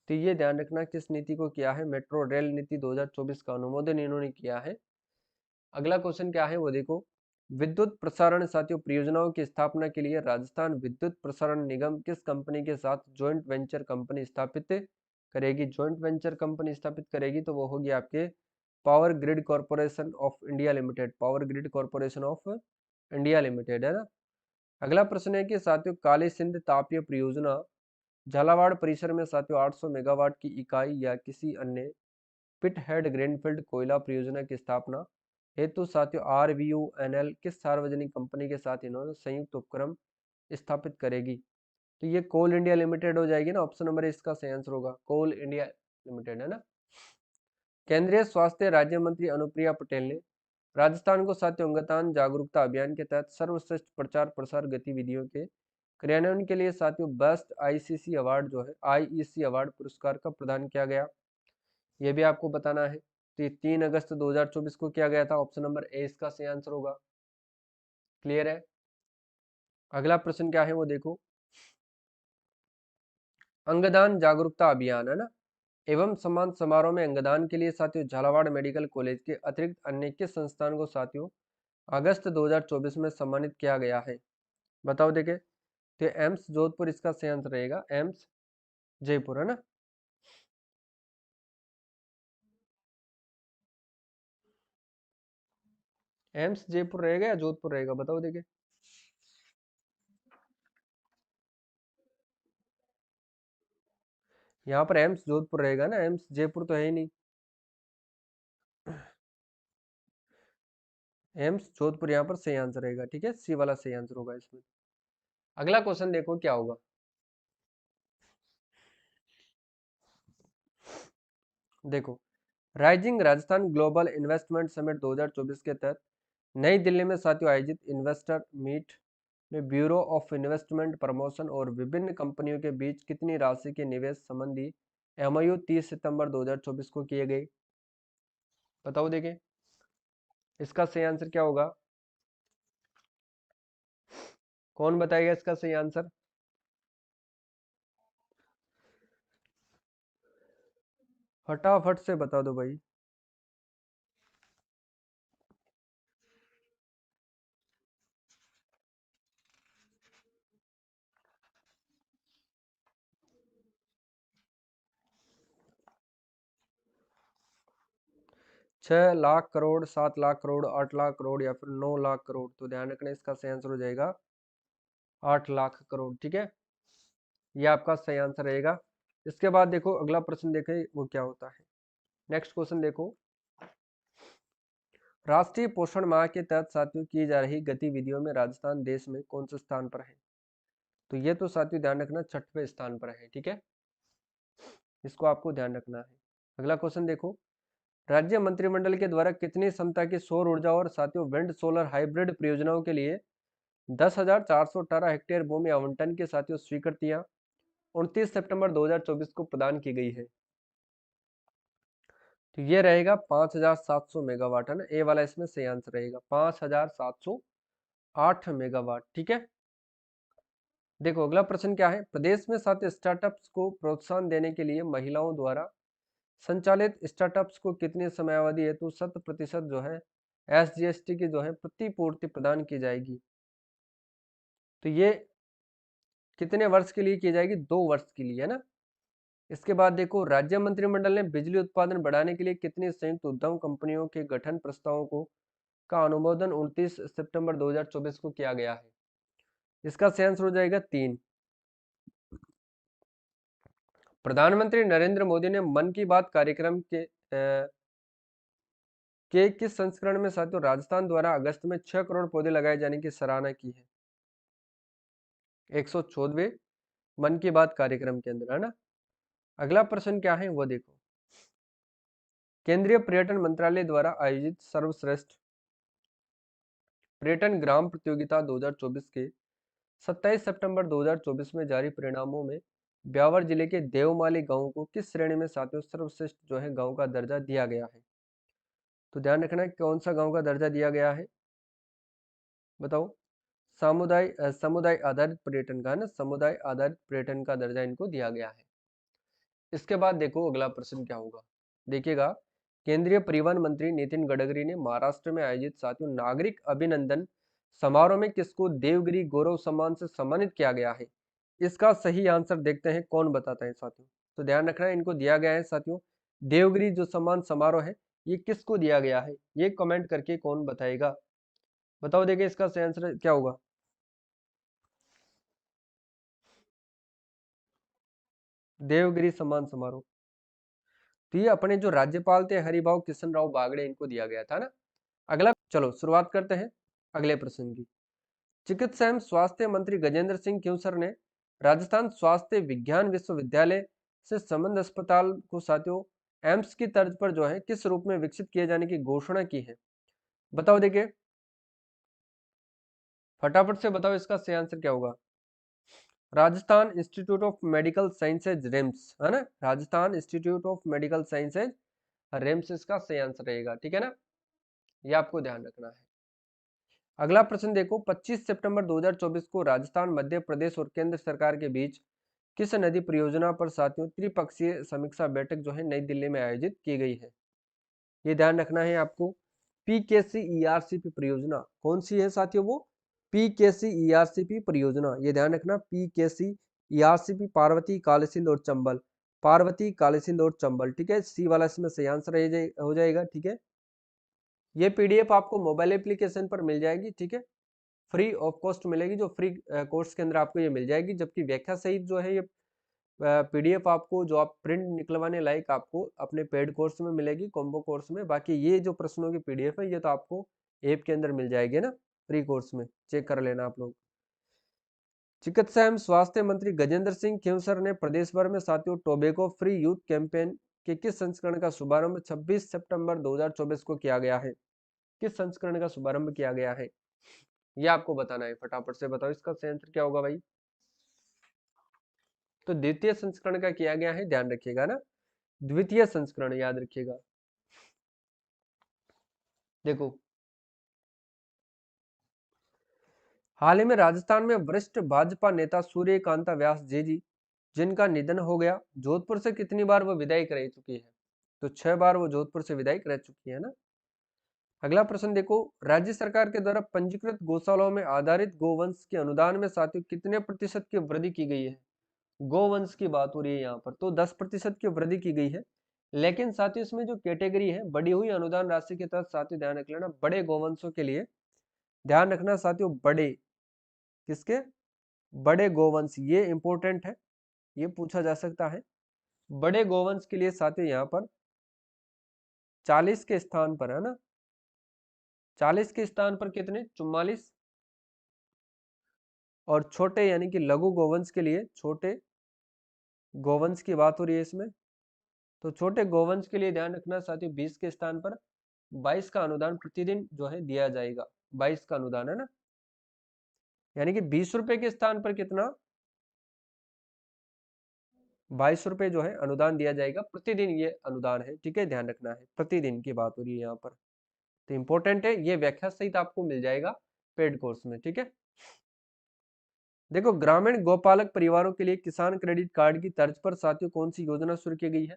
तो ये ध्यान रखना किस नीति को किया है, मेट्रो रेल नीति 2024 का अनुमोदन इन्होंने किया है। अगला क्वेश्चन क्या है वो देखो, विद्युत प्रसारण साथियों परियोजनाओं की स्थापना के लिए राजस्थान विद्युत प्रसारण निगम किस कंपनी के साथ ज्वाइंट वेंचर कंपनी स्थापित करेगी? ज्वाइंट वेंचर कंपनी स्थापित करेगी तो वो होगी आपके power grid corporation of India limited, power grid corporation of India limited, है ना। अगला प्रश्न है कि साथियों काली सिंध तापीय परियोजना झालावाड़ परिसर में साथियों 800 मेगावाट की इकाई या किसी अन्य पिट हेड ग्रीनफील्ड कोयला परियोजना की स्थापना हेतु साथियों RVUNL किस सार्वजनिक कंपनी के साथ इन्होंने संयुक्त उपक्रम स्थापित करेगी? तो ये कोल इंडिया लिमिटेड हो जाएगी ना, ऑप्शन नंबर इसका सही आंसर होगा कोल इंडिया लिमिटेड, है ना। केंद्रीय स्वास्थ्य राज्य मंत्री अनुप्रिया पटेल ने राजस्थान को साथियों अंगदान जागरूकता अभियान के तहत सर्वश्रेष्ठ प्रचार प्रसार गतिविधियों के क्रियान्वयन के लिए साथियों बेस्ट ICC अवार्ड जो है IEC अवार्ड पुरस्कार का प्रदान किया गया, ये भी आपको बताना है। तो ये 3 अगस्त 2024 को किया गया था, ऑप्शन नंबर ए इसका सही आंसर होगा। क्लियर है, अगला प्रश्न क्या है वो देखो, अंगदान जागरूकता अभियान, है ना, एवं सम्मान समारोह में अंगदान के लिए साथियों झालावाड़ मेडिकल कॉलेज के अतिरिक्त अन्य किस संस्थान को साथियों अगस्त 2024 में सम्मानित किया गया है? बताओ देखे, तो एम्स जोधपुर इसका सही आंसर रहेगा, एम्स जयपुर, है ना। एम्स जयपुर रहेगा या जोधपुर रहेगा, बताओ देखे। यहाँ पर एम्स जोधपुर रहेगा ना, एम्स जयपुर तो है ही नहीं। एम्स जोधपुर यहाँ पर सही आंसर रहेगा। ठीक है, सी वाला सही आंसर होगा इसमें। अगला क्वेश्चन देखो क्या होगा, देखो rising Rajasthan global investment summit 2024 के तहत नई दिल्ली में साथियों आयोजित इन्वेस्टर मीट में ब्यूरो ऑफ इन्वेस्टमेंट प्रमोशन और विभिन्न कंपनियों के बीच कितनी राशि के निवेश संबंधी MOU 30 सितंबर 2024 को किए गए? बताओ देखें, इसका सही आंसर क्या होगा, कौन बताएगा इसका सही आंसर? फटाफट से बता दो भाई। 6 लाख करोड़, 7 लाख करोड़, 8 लाख करोड़ या फिर 9 लाख करोड़? तो ध्यान रखना इसका सही आंसर हो जाएगा 8 लाख करोड़। ठीक है, ये आपका सही आंसर रहेगा। इसके बाद देखो अगला प्रश्न देखें वो क्या होता है। नेक्स्ट क्वेश्चन देखो, राष्ट्रीय पोषण माह के तहत साथियों की जा रही गतिविधियों में राजस्थान देश में कौन से स्थान पर है? तो ये तो साथियों ध्यान रखना 6वें स्थान पर है। ठीक है, इसको आपको ध्यान रखना है। अगला क्वेश्चन देखो, राज्य मंत्रिमंडल के द्वारा कितनी क्षमता की सौर ऊर्जा और साथियों विंड सोलर हाइब्रिड परियोजनाओं के लिए 10,418 हेक्टेयर भूमि आवंटन के साथियों स्वीकृतियां 29 सितंबर 2024 को प्रदान की गई है? तो ये रहेगा 5700 मेगावाट है ना, ए वाला इसमें सही आंसर रहेगा 5708 मेगावाट। ठीक है, देखो अगला प्रश्न क्या है, प्रदेश में 7 स्टार्टअप्स को प्रोत्साहन देने के लिए महिलाओं द्वारा संचालित स्टार्टअप्स को कितनी समयावधि हेतु 100% जो है SGST की जो है प्रतिपूर्ति प्रदान की जाएगी। तो ये कितने वर्ष के लिए की जाएगी, 2 वर्ष के लिए है ना। इसके बाद देखो, राज्य मंत्रिमंडल ने बिजली उत्पादन बढ़ाने के लिए कितनी संयुक्त उद्यम कंपनियों के गठन प्रस्तावों को का अनुमोदन 29 सितंबर 2024 को किया गया है। इसका सही आंसर हो जाएगा 3। प्रधानमंत्री नरेंद्र मोदी ने मन की बात कार्यक्रम के किस संस्करण में साथियों राजस्थान द्वारा अगस्त में 6 करोड़ पौधे लगाए जाने की सराहना की है। 114वें मन की बात कार्यक्रम के अंदर है ना। अगला प्रश्न क्या है वो देखो, केंद्रीय पर्यटन मंत्रालय द्वारा आयोजित सर्वश्रेष्ठ पर्यटन ग्राम प्रतियोगिता 2024 के 27 सितंबर 2024 में जारी परिणामों में ब्यावर जिले के देवमाली गांव को किस श्रेणी में साथियों सर्वश्रेष्ठ जो है गांव का दर्जा दिया गया है। तो ध्यान रखना है कौन सा गांव का दर्जा दिया गया है, बताओ। समुदाय आधारित पर्यटन का है ना, समुदाय आधारित पर्यटन का दर्जा इनको दिया गया है। इसके बाद देखो अगला प्रश्न क्या होगा, देखिएगा, केंद्रीय परिवहन मंत्री नितिन गडकरी ने महाराष्ट्र में आयोजित साथियों नागरिक अभिनंदन समारोह में किसको देवगिरी गौरव सम्मान से सम्मानित किया गया है। इसका सही आंसर देखते हैं कौन बताता है साथियों। तो ध्यान रखना है इनको दिया गया है साथियों देवगिरी जो सम्मान समारोह है, ये किसको दिया गया है, ये कमेंट करके कौन बताएगा, बताओ। देखिए इसका सही आंसर क्या होगा, देवगिरी सम्मान समारोह। तो ये अपने जो राज्यपाल थे हरिभाऊ किशन राव बागड़े, इनको दिया गया था ना। अगला चलो शुरुआत करते हैं अगले प्रश्न की। चिकित्सा एवं स्वास्थ्य मंत्री गजेंद्र सिंह क्यूंसर ने राजस्थान स्वास्थ्य विज्ञान विश्वविद्यालय से संबंध अस्पताल को साथियों एम्स की तर्ज पर जो है किस रूप में विकसित किए जाने की घोषणा की है, बताओ। देखिए फटाफट से बताओ इसका सही आंसर क्या होगा, Rajasthan institute of medical sciences Rhames है ना, Rajasthan institute of medical sciences Rhames इसका सही आंसर रहेगा। ठीक है ना, ये आपको ध्यान रखना है। अगला प्रश्न देखो, 25 सितंबर 2024 को राजस्थान मध्य प्रदेश और केंद्र सरकार के बीच किस नदी परियोजना पर साथियों त्रिपक्षीय समीक्षा बैठक जो है नई दिल्ली में आयोजित की गई है। ये ध्यान रखना है आपको, पीकेसी ईआरसीपी परियोजना कौन सी है साथियों, वो पीकेसी ईआरसीपी परियोजना। ये ध्यान रखना, पीकेसी ईआरसीपी पार्वती कालीसिंध और चंबल, पार्वती कालीसिंध और चंबल। ठीक है, सी वाला इसमें सही आंसर हो जाएगा। ठीक है, ये पीडीएफ आपको मोबाइल एप्लीकेशन पर मिल जाएगी। ठीक है, फ्री ऑफ कॉस्ट मिलेगी, जो फ्री कोर्स के अंदर आपको ये मिल जाएगी। जबकि व्याख्या सहित जो है ये पीडीएफ आपको जो आप प्रिंट निकलवाने लायक आपको अपने पेड कोर्स में मिलेगी, कॉम्बो कोर्स में। बाकी ये जो प्रश्नों की पीडीएफ है ये तो आपको ऐप के अंदर मिल जाएगी ना, फ्री कोर्स में चेक कर लेना आप लोग। चिकित्सा एवं स्वास्थ्य मंत्री गजेंद्र सिंह खेवसर ने प्रदेश भर में साथियों टोबैको फ्री यूथ कैंपेन के किस संस्करण का शुभारंभ 26 सितंबर 2024 को किया गया है, किस संस्करण का शुभारंभ किया गया है, ये आपको बताना है। फटाफट से बताओ इसका सही आंसर क्या होगा भाई। तो द्वितीय संस्करण का किया गया है, ध्यान रखिएगा ना, द्वितीय संस्करण याद रखिएगा। देखो हाल ही में राजस्थान में वरिष्ठ भाजपा नेता सूर्यकांता व्यास जी जिनका निधन हो गया, जोधपुर से कितनी बार वो विधायक रह चुकी है। तो 6 बार वो जोधपुर से विधायक रह चुकी है ना। अगला प्रश्न देखो, राज्य सरकार के द्वारा पंजीकृत गौशालाओं में आधारित गोवंश के अनुदान में साथियों कितने प्रतिशत की वृद्धि की गई है। गोवंश की बात हो रही है यहाँ पर, तो 10% की वृद्धि की गई है। लेकिन साथियों इसमें जो कैटेगरी है बढ़ी हुई अनुदान राशि के तहत साथियों ध्यान रख लेना, बड़े गोवंशों के लिए ध्यान रखना साथियों, बड़े किसके, बड़े गोवंश, ये इंपॉर्टेंट है, ये पूछा जा सकता है। बड़े गोवंश के लिए साथियों यहाँ पर 40 के स्थान पर है ना, 40 के स्थान पर कितने 44। और छोटे यानी कि लघु गोवंश के लिए, छोटे गोवंश की बात हो रही है इसमें, तो छोटे गोवंश के लिए ध्यान रखना साथियों 20 के स्थान पर 22 का अनुदान प्रतिदिन जो है दिया जाएगा। 22 का अनुदान है ना, यानी कि 20 रुपए के स्थान पर कितना ₹22 जो है अनुदान दिया जाएगा, प्रतिदिन ये अनुदान है, ठीक है, ध्यान रखना है, प्रतिदिन की बात हो रही है यहाँ पर। तो इंपॉर्टेंट है, ये व्याख्या सहित आपको मिल जाएगा पेड कोर्स में, ठीक है। देखो, ग्रामीण गौपालक परिवारों के लिए किसान क्रेडिट कार्ड की तर्ज पर साथियों कौन सी योजना शुरू की गई है?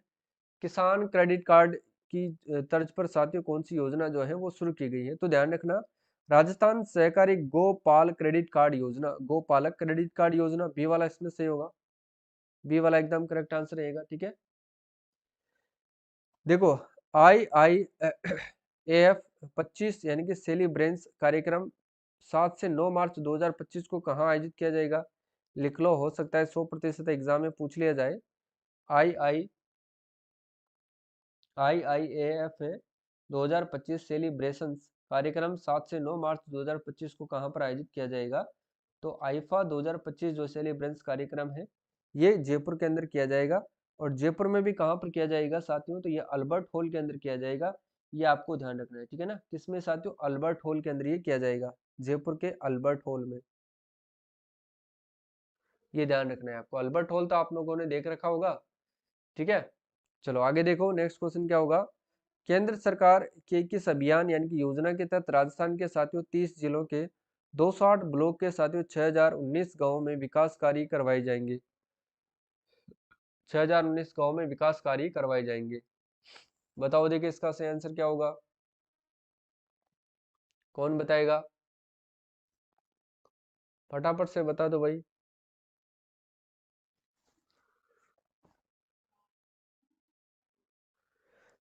किसान क्रेडिट कार्ड की तर्ज पर साथियों कौन सी योजना जो है वो शुरू की गई है? तो ध्यान रखना, राजस्थान सहकारी गोपाल क्रेडिट कार्ड योजना, गोपालक क्रेडिट कार्ड योजना, बी वाला इसमें सही होगा, बी वाला एकदम करेक्ट आंसर रहेगा, ठीक है। देखो, IIAF 25 यानी कि सेलिब्रेंस कार्यक्रम 7 से 9 मार्च 2025 को कहाँ आयोजित किया जाएगा? लिख लो, हो सकता है 100% एग्जाम में पूछ लिया जाए। IIAF 2025 सेलिब्रेशंस कार्यक्रम 7 से 9 मार्च 2025 को कहाँ पर आयोजित किया जाएगा? तो आईफा 2025 जो सेलिब्रेंस कार्यक्रम है, ये जयपुर के अंदर किया जाएगा। और जयपुर में भी कहाँ पर किया जाएगा साथियों? तो ये अल्बर्ट हॉल के अंदर किया जाएगा। ये आपको ध्यान रखना है, ठीक है ना। किसमें साथियों? अल्बर्ट हॉल के अंदर ये किया जाएगा, जयपुर के अल्बर्ट हॉल में। ये ध्यान रखना है आपको। अल्बर्ट हॉल तो आप लोगों ने देख रखा होगा, ठीक है। चलो आगे देखो, नेक्स्ट क्वेश्चन क्या होगा। केंद्र सरकार के किस अभियान यानी कि योजना के तहत राजस्थान के साथियों 30 जिलों के 208 ब्लॉक के साथियों 6019 गांवों में विकास कार्य करवाए जाएंगे? 6019 गांव में विकास कार्य करवाए जाएंगे। बताओ, देखिए इसका सही आंसर क्या होगा, कौन बताएगा? फटाफट से बता दो भाई।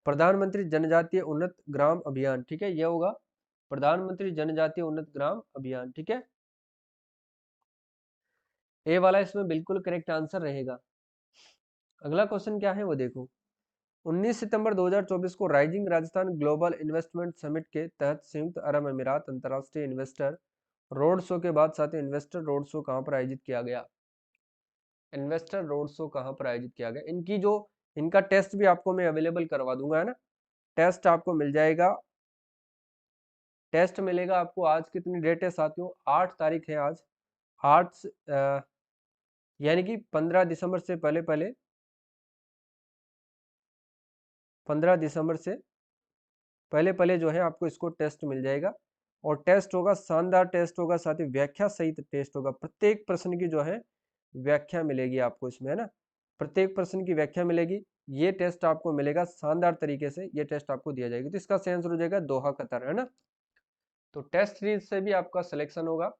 प्रधानमंत्री जनजातीय उन्नत ग्राम अभियान, ठीक है, ये होगा प्रधानमंत्री जनजातीय उन्नत ग्राम अभियान, ठीक है। ए वाला इसमें बिल्कुल करेक्ट आंसर रहेगा। अगला क्वेश्चन क्या है वो देखो। 19 सितंबर 2024 को rising Rajasthan global investment summit के तहत संयुक्त अरब अमीरात अंतर्राष्ट्रीय इन्वेस्टर रोड शो के बाद साथ इन्वेस्टर रोड शो कहां पर आयोजित किया गया? इन्वेस्टर रोड शो कहां पर आयोजित किया गया? इनका टेस्ट भी आपको मैं अवेलेबल करवा दूंगा, है ना। टेस्ट आपको मिल जाएगा, टेस्ट मिलेगा आपको। आज कितनी डेट है साथियों? 8 तारीख है आज। 8 यानी कि 15 दिसंबर से पहले पहले, 15 दिसंबर से पहले पहले जो है आपको इसको टेस्ट मिल जाएगा। और टेस्ट होगा, शानदार टेस्ट होगा साथियों, व्याख्या सहित टेस्ट होगा। प्रत्येक प्रश्न की जो है व्याख्या मिलेगी आपको इसमें, है ना। प्रत्येक प्रश्न की व्याख्या मिलेगी। ये टेस्ट आपको मिलेगा शानदार तरीके से, ये टेस्ट आपको दिया जाएगा। तो इसका सही आंसर हो जाएगा दोहा कतर, है ना। तो टेस्ट सीरीज से भी आपका सिलेक्शन होगा,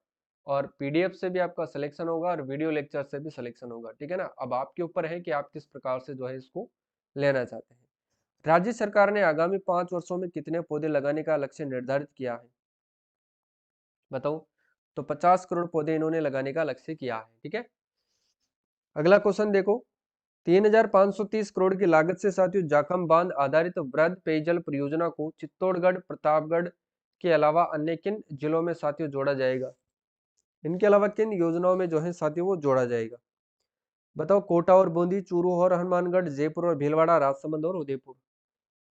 और पीडीएफ से भी आपका सिलेक्शन होगा, और वीडियो लेक्चर से भी सिलेक्शन होगा, ठीक है ना। अब आपके ऊपर है कि आप किस प्रकार से जो है इसको लेना चाहते हैं। राज्य सरकार ने आगामी 5 वर्षों में कितने पौधे लगाने का लक्ष्य निर्धारित किया है? बताओ। तो 50 करोड़ पौधे इन्होंने लगाने का लक्ष्य किया है, ठीक है। अगला क्वेश्चन देखो। 3530 करोड़ की लागत से साथियों जाखम बांध आधारित वृहद पेयजल परियोजना को चित्तौड़गढ़, प्रतापगढ़ के अलावा अन्य किन जिलों में साथियों जोड़ा जाएगा? इनके अलावा किन योजनाओं में जो है साथियों वो जोड़ा जाएगा? बताओ। कोटा और बूंदी, चूरू और हनुमानगढ़, जयपुर और भीलवाड़ा, राजसमंद और उदयपुर।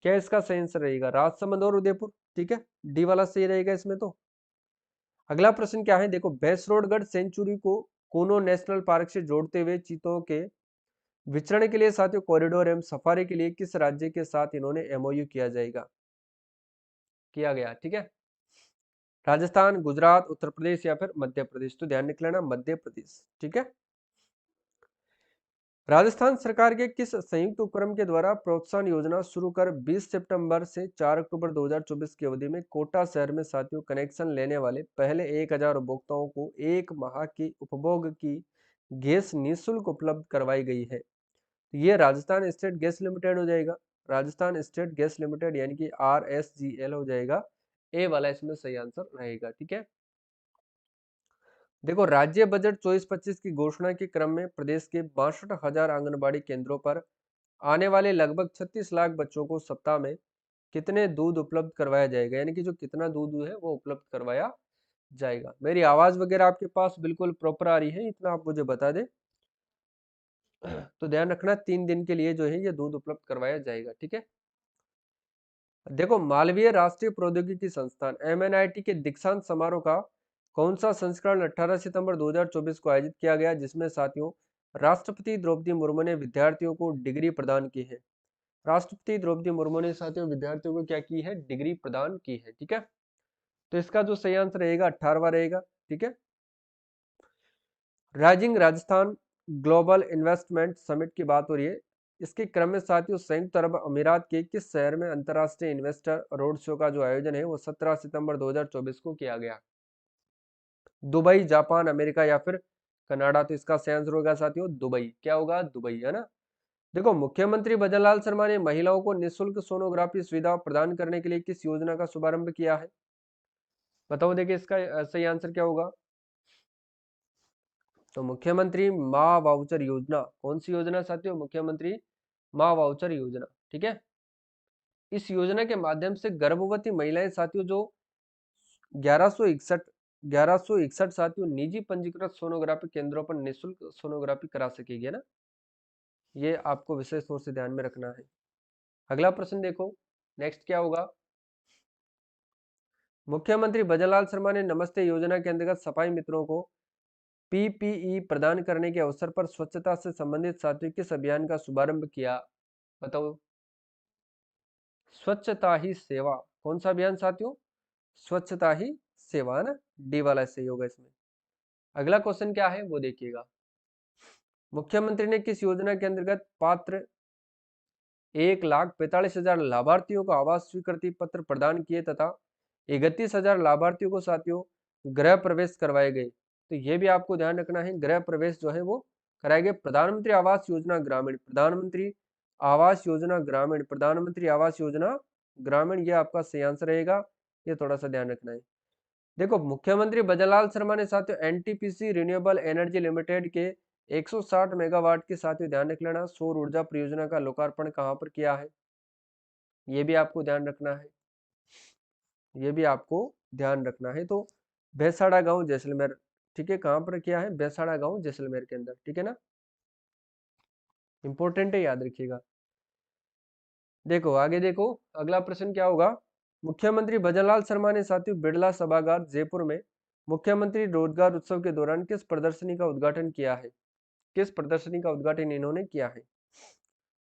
क्या इसका सही आंसर रहेगा? राजसमंद और उदयपुर, ठीक है, डी वाला सही रहेगा इसमें। तो अगला प्रश्न क्या है देखो। भैंसरोडगढ़ सेंचुरी को कूनो नेशनल पार्क से जोड़ते हुए चीतों के विचरण के लिए साथियों कॉरिडोर एवं सफारी के लिए किस राज्य के साथ इन्होंने एमओयू किया गया, ठीक है। राजस्थान, गुजरात, उत्तर प्रदेश या फिर मध्य प्रदेश? तो ध्यान रख लेना, मध्य प्रदेश, ठीक है। राजस्थान सरकार के किस संयुक्त उपक्रम के द्वारा प्रोत्साहन योजना शुरू कर 20 सितंबर से 4 अक्टूबर 2024 की अवधि में कोटा शहर में साथियों कनेक्शन लेने वाले पहले 1000 उपभोक्ताओं को 1 माह की उपभोग की गैस निःशुल्क उपलब्ध करवाई गई है? ये राजस्थान स्टेट गैस लिमिटेड हो जाएगा, राजस्थान स्टेट गैस लिमिटेड यानी कि RSGL हो जाएगा। ए वाला इसमें सही आंसर रहेगा, ठीक है। देखो, राज्य बजट 24-25 की घोषणा के क्रम में प्रदेश के 62,000 आंगनबाड़ी केंद्रों पर आने वाले लगभग 36 लाख बच्चों को सप्ताह में कितने दूध उपलब्ध करवाया जाएगा? यानी कि जो कितना दूध है वो उपलब्ध करवाया जाएगा। मेरी आवाज वगैरह आपके पास बिल्कुल प्रॉपर आ रही है, इतना आप मुझे बता दें। तो ध्यान रखना, 3 दिन के लिए जो है ये दूध उपलब्ध करवाया जाएगा, ठीक है। देखो, मालवीय राष्ट्रीय प्रौद्योगिकी संस्थान MNIT के दीक्षांत समारोह का कौन सा संस्करण 18 सितंबर 2024 को आयोजित किया गया, जिसमें साथियों राष्ट्रपति द्रौपदी मुर्मू ने विद्यार्थियों को डिग्री प्रदान की है। राष्ट्रपति द्रौपदी मुर्मू ने साथियों विद्यार्थियों को क्या की है, डिग्री प्रदान की है। ठीक है, तो इसका जो सही आंसर रहेगा 18वां रहेगा। ठीक है, rising Rajasthan global investment summit की बात हो रही है। इसके क्रम में साथियों संयुक्त अरब अमीरात के किस शहर में अंतर्राष्ट्रीय इन्वेस्टर रोड शो का जो आयोजन है वो 17 सितंबर 2024 को किया गया। दुबई, जापान, अमेरिका या फिर कनाडा? तो इसका सही आंसर होगा साथियों दुबई। क्या होगा, दुबई, है ना। देखो, मुख्यमंत्री भजनलाल शर्मा ने महिलाओं को निःशुल्क सोनोग्राफी सुविधा प्रदान करने के लिए किस योजना का शुभारंभ किया है? बताओ, देखिए इसका सही आंसर क्या होगा। तो मुख्यमंत्री माँ वाउचर योजना, कौन सी योजना साथियों, मुख्यमंत्री माँ वाउचर योजना। ठीक है, इस योजना के माध्यम से गर्भवती महिलाएं साथियों जो 1161 साथियों निजी पंजीकृत सोनोग्राफी केंद्रों पर निःशुल्क सोनोग्राफी करा सकेगी, है ना। ये आपको विशेष तौर से ध्यान में रखना है। अगला प्रश्न देखो, नेक्स्ट क्या होगा। मुख्यमंत्री भजनलाल शर्मा ने नमस्ते योजना के अंतर्गत सफाई मित्रों को पीपीई प्रदान करने के अवसर पर स्वच्छता से संबंधित साथियों किस अभियान का शुभारंभ किया? बताओ। स्वच्छता ही सेवा, कौन सा अभियान साथियों? स्वच्छता ही सेवा, है ना। डी वाला सही होगा इसमें। अगला क्वेश्चन क्या है वो देखिएगा। मुख्यमंत्री ने किस योजना के अंतर्गत पात्र 1,45,000 लाभार्थियों को आवास स्वीकृति पत्र प्रदान किए तथा 31,000 लाभार्थियों को साथियों गृह प्रवेश करवाए गए? तो ये भी आपको ध्यान रखना है, गृह प्रवेश जो है वो कराए गए। प्रधानमंत्री आवास योजना ग्रामीण, प्रधानमंत्री आवास योजना ग्रामीण, प्रधानमंत्री आवास योजना ग्रामीण, ये आपका सही आंसर रहेगा। ये थोड़ा सा ध्यान रखना है। देखो, मुख्यमंत्री भजनलाल शर्मा ने साथियों एनटीपीसी रिन्यूएबल एनर्जी लिमिटेड के 160 मेगावाट के साथियों ध्यान रख लेना सौर ऊर्जा परियोजना का लोकार्पण कहां पर किया है? ये भी आपको ध्यान रखना है, ये भी आपको ध्यान रखना है। तो भैंसाड़ा गांव जैसलमेर, ठीक है, कहां पर किया है? भैंसाड़ा गांव जैसलमेर के अंदर। ठीक है ना, इंपॉर्टेंट है, याद रखिएगा। देखो आगे देखो, अगला प्रश्न क्या होगा। मुख्यमंत्री भजनलाल शर्मा ने साथियों बिड़ला सभागार जयपुर में मुख्यमंत्री रोजगार उत्सव के दौरान किस प्रदर्शनी का उद्घाटन किया है? किस प्रदर्शनी का उद्घाटन इन्होंने किया है?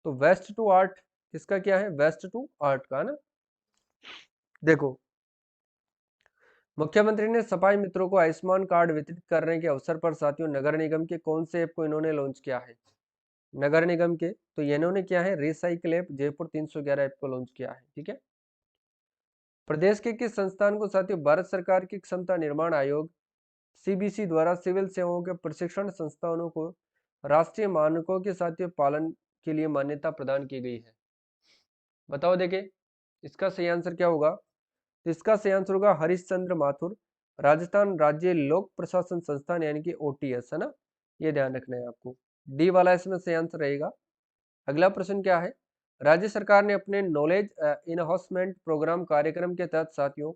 तो वेस्ट टू आर्ट, किसका किया है? वेस्ट टू आर्ट का ना। देखो, मुख्यमंत्री ने सफाई मित्रों को आयुष्मान कार्ड वितरित करने के अवसर पर साथियों नगर निगम के कौन से ऐप को इन्होंने लॉन्च किया है? नगर निगम के, तो ये इन्होंने किया है रिसाइकिल ऐप जयपुर 311 ऐप को लॉन्च किया है। ठीक है, प्रदेश के किस संस्थान को साथियों भारत सरकार की क्षमता निर्माण आयोग सीबीसी द्वारा सिविल सेवाओं के प्रशिक्षण संस्थानों को राष्ट्रीय मानकों के साथियों पालन के लिए मान्यता प्रदान की गई है? बताओ, देखे इसका सही आंसर क्या होगा। तो इसका सही आंसर होगा हरिश्चंद्र माथुर राजस्थान राज्य लोक प्रशासन संस्थान, यानी कि ओटीएस, है ना। ये ध्यान रखना है आपको, डी वाला इसमें सही आंसर रहेगा। अगला प्रश्न क्या है। राज्य सरकार ने अपने नॉलेज इनहांसमेंट प्रोग्राम कार्यक्रम के तहत साथियों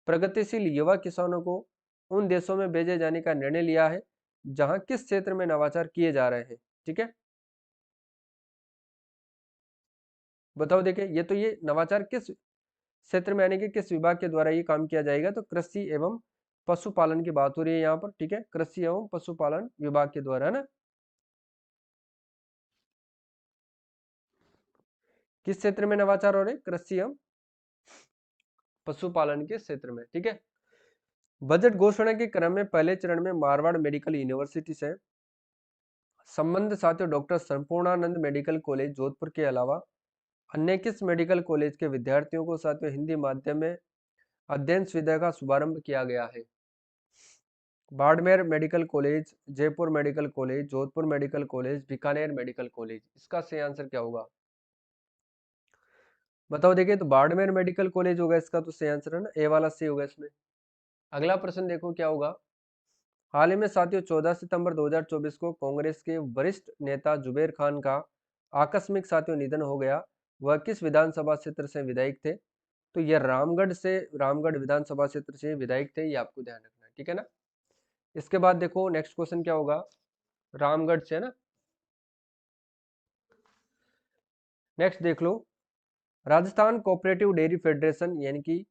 प्रगतिशील युवा किसानों को उन देशों में भेजे जाने का निर्णय लिया है जहां किस क्षेत्र में नवाचार किए जा रहे हैं? ठीक है, बताओ। देखिए, ये नवाचार किस क्षेत्र में, यानी कि किस विभाग के द्वारा ये काम किया जाएगा? तो कृषि एवं पशुपालन की बात हो रही है यहाँ पर। ठीक है, कृषि एवं पशुपालन विभाग के द्वारा, है ना। किस क्षेत्र में नवाचार हो रहे? कृषि एवं पशुपालन के क्षेत्र में। ठीक है, बजट घोषणा के क्रम में पहले चरण में मारवाड़ मेडिकल यूनिवर्सिटी से संबंध साथियों doctor Sampurnanand medical college Jodhpur के अलावा अन्य किस मेडिकल कॉलेज के विद्यार्थियों को साथियों हिंदी माध्यम में अध्ययन सुविधा का शुभारंभ किया गया है? Barmer medical college, Jaipur medical college, Jodhpur medical college, Bikaner medical college, इसका सही आंसर क्या होगा? बताओ, देखिए तो बाड़मेर मेडिकल कॉलेज होगा इसका तो सही आंसर, है ना, ए वाला सही होगा इसमें। अगला प्रश्न देखो क्या होगा। हाल ही में साथियों 14 सितंबर 2024 को कांग्रेस के वरिष्ठ नेता जुबेर खान का आकस्मिक साथियों निधन हो गया। वह किस विधानसभा क्षेत्र से विधायक थे? तो यह रामगढ़ विधानसभा क्षेत्र से विधायक थे, ये आपको ध्यान रखना है। ठीक है ना, इसके बाद देखो नेक्स्ट क्वेश्चन क्या होगा। रामगढ़ से, है ना। नेक्स्ट देख लो, राजस्थान कोऑपरेटिव डेयरी फेडरेशन यानी कि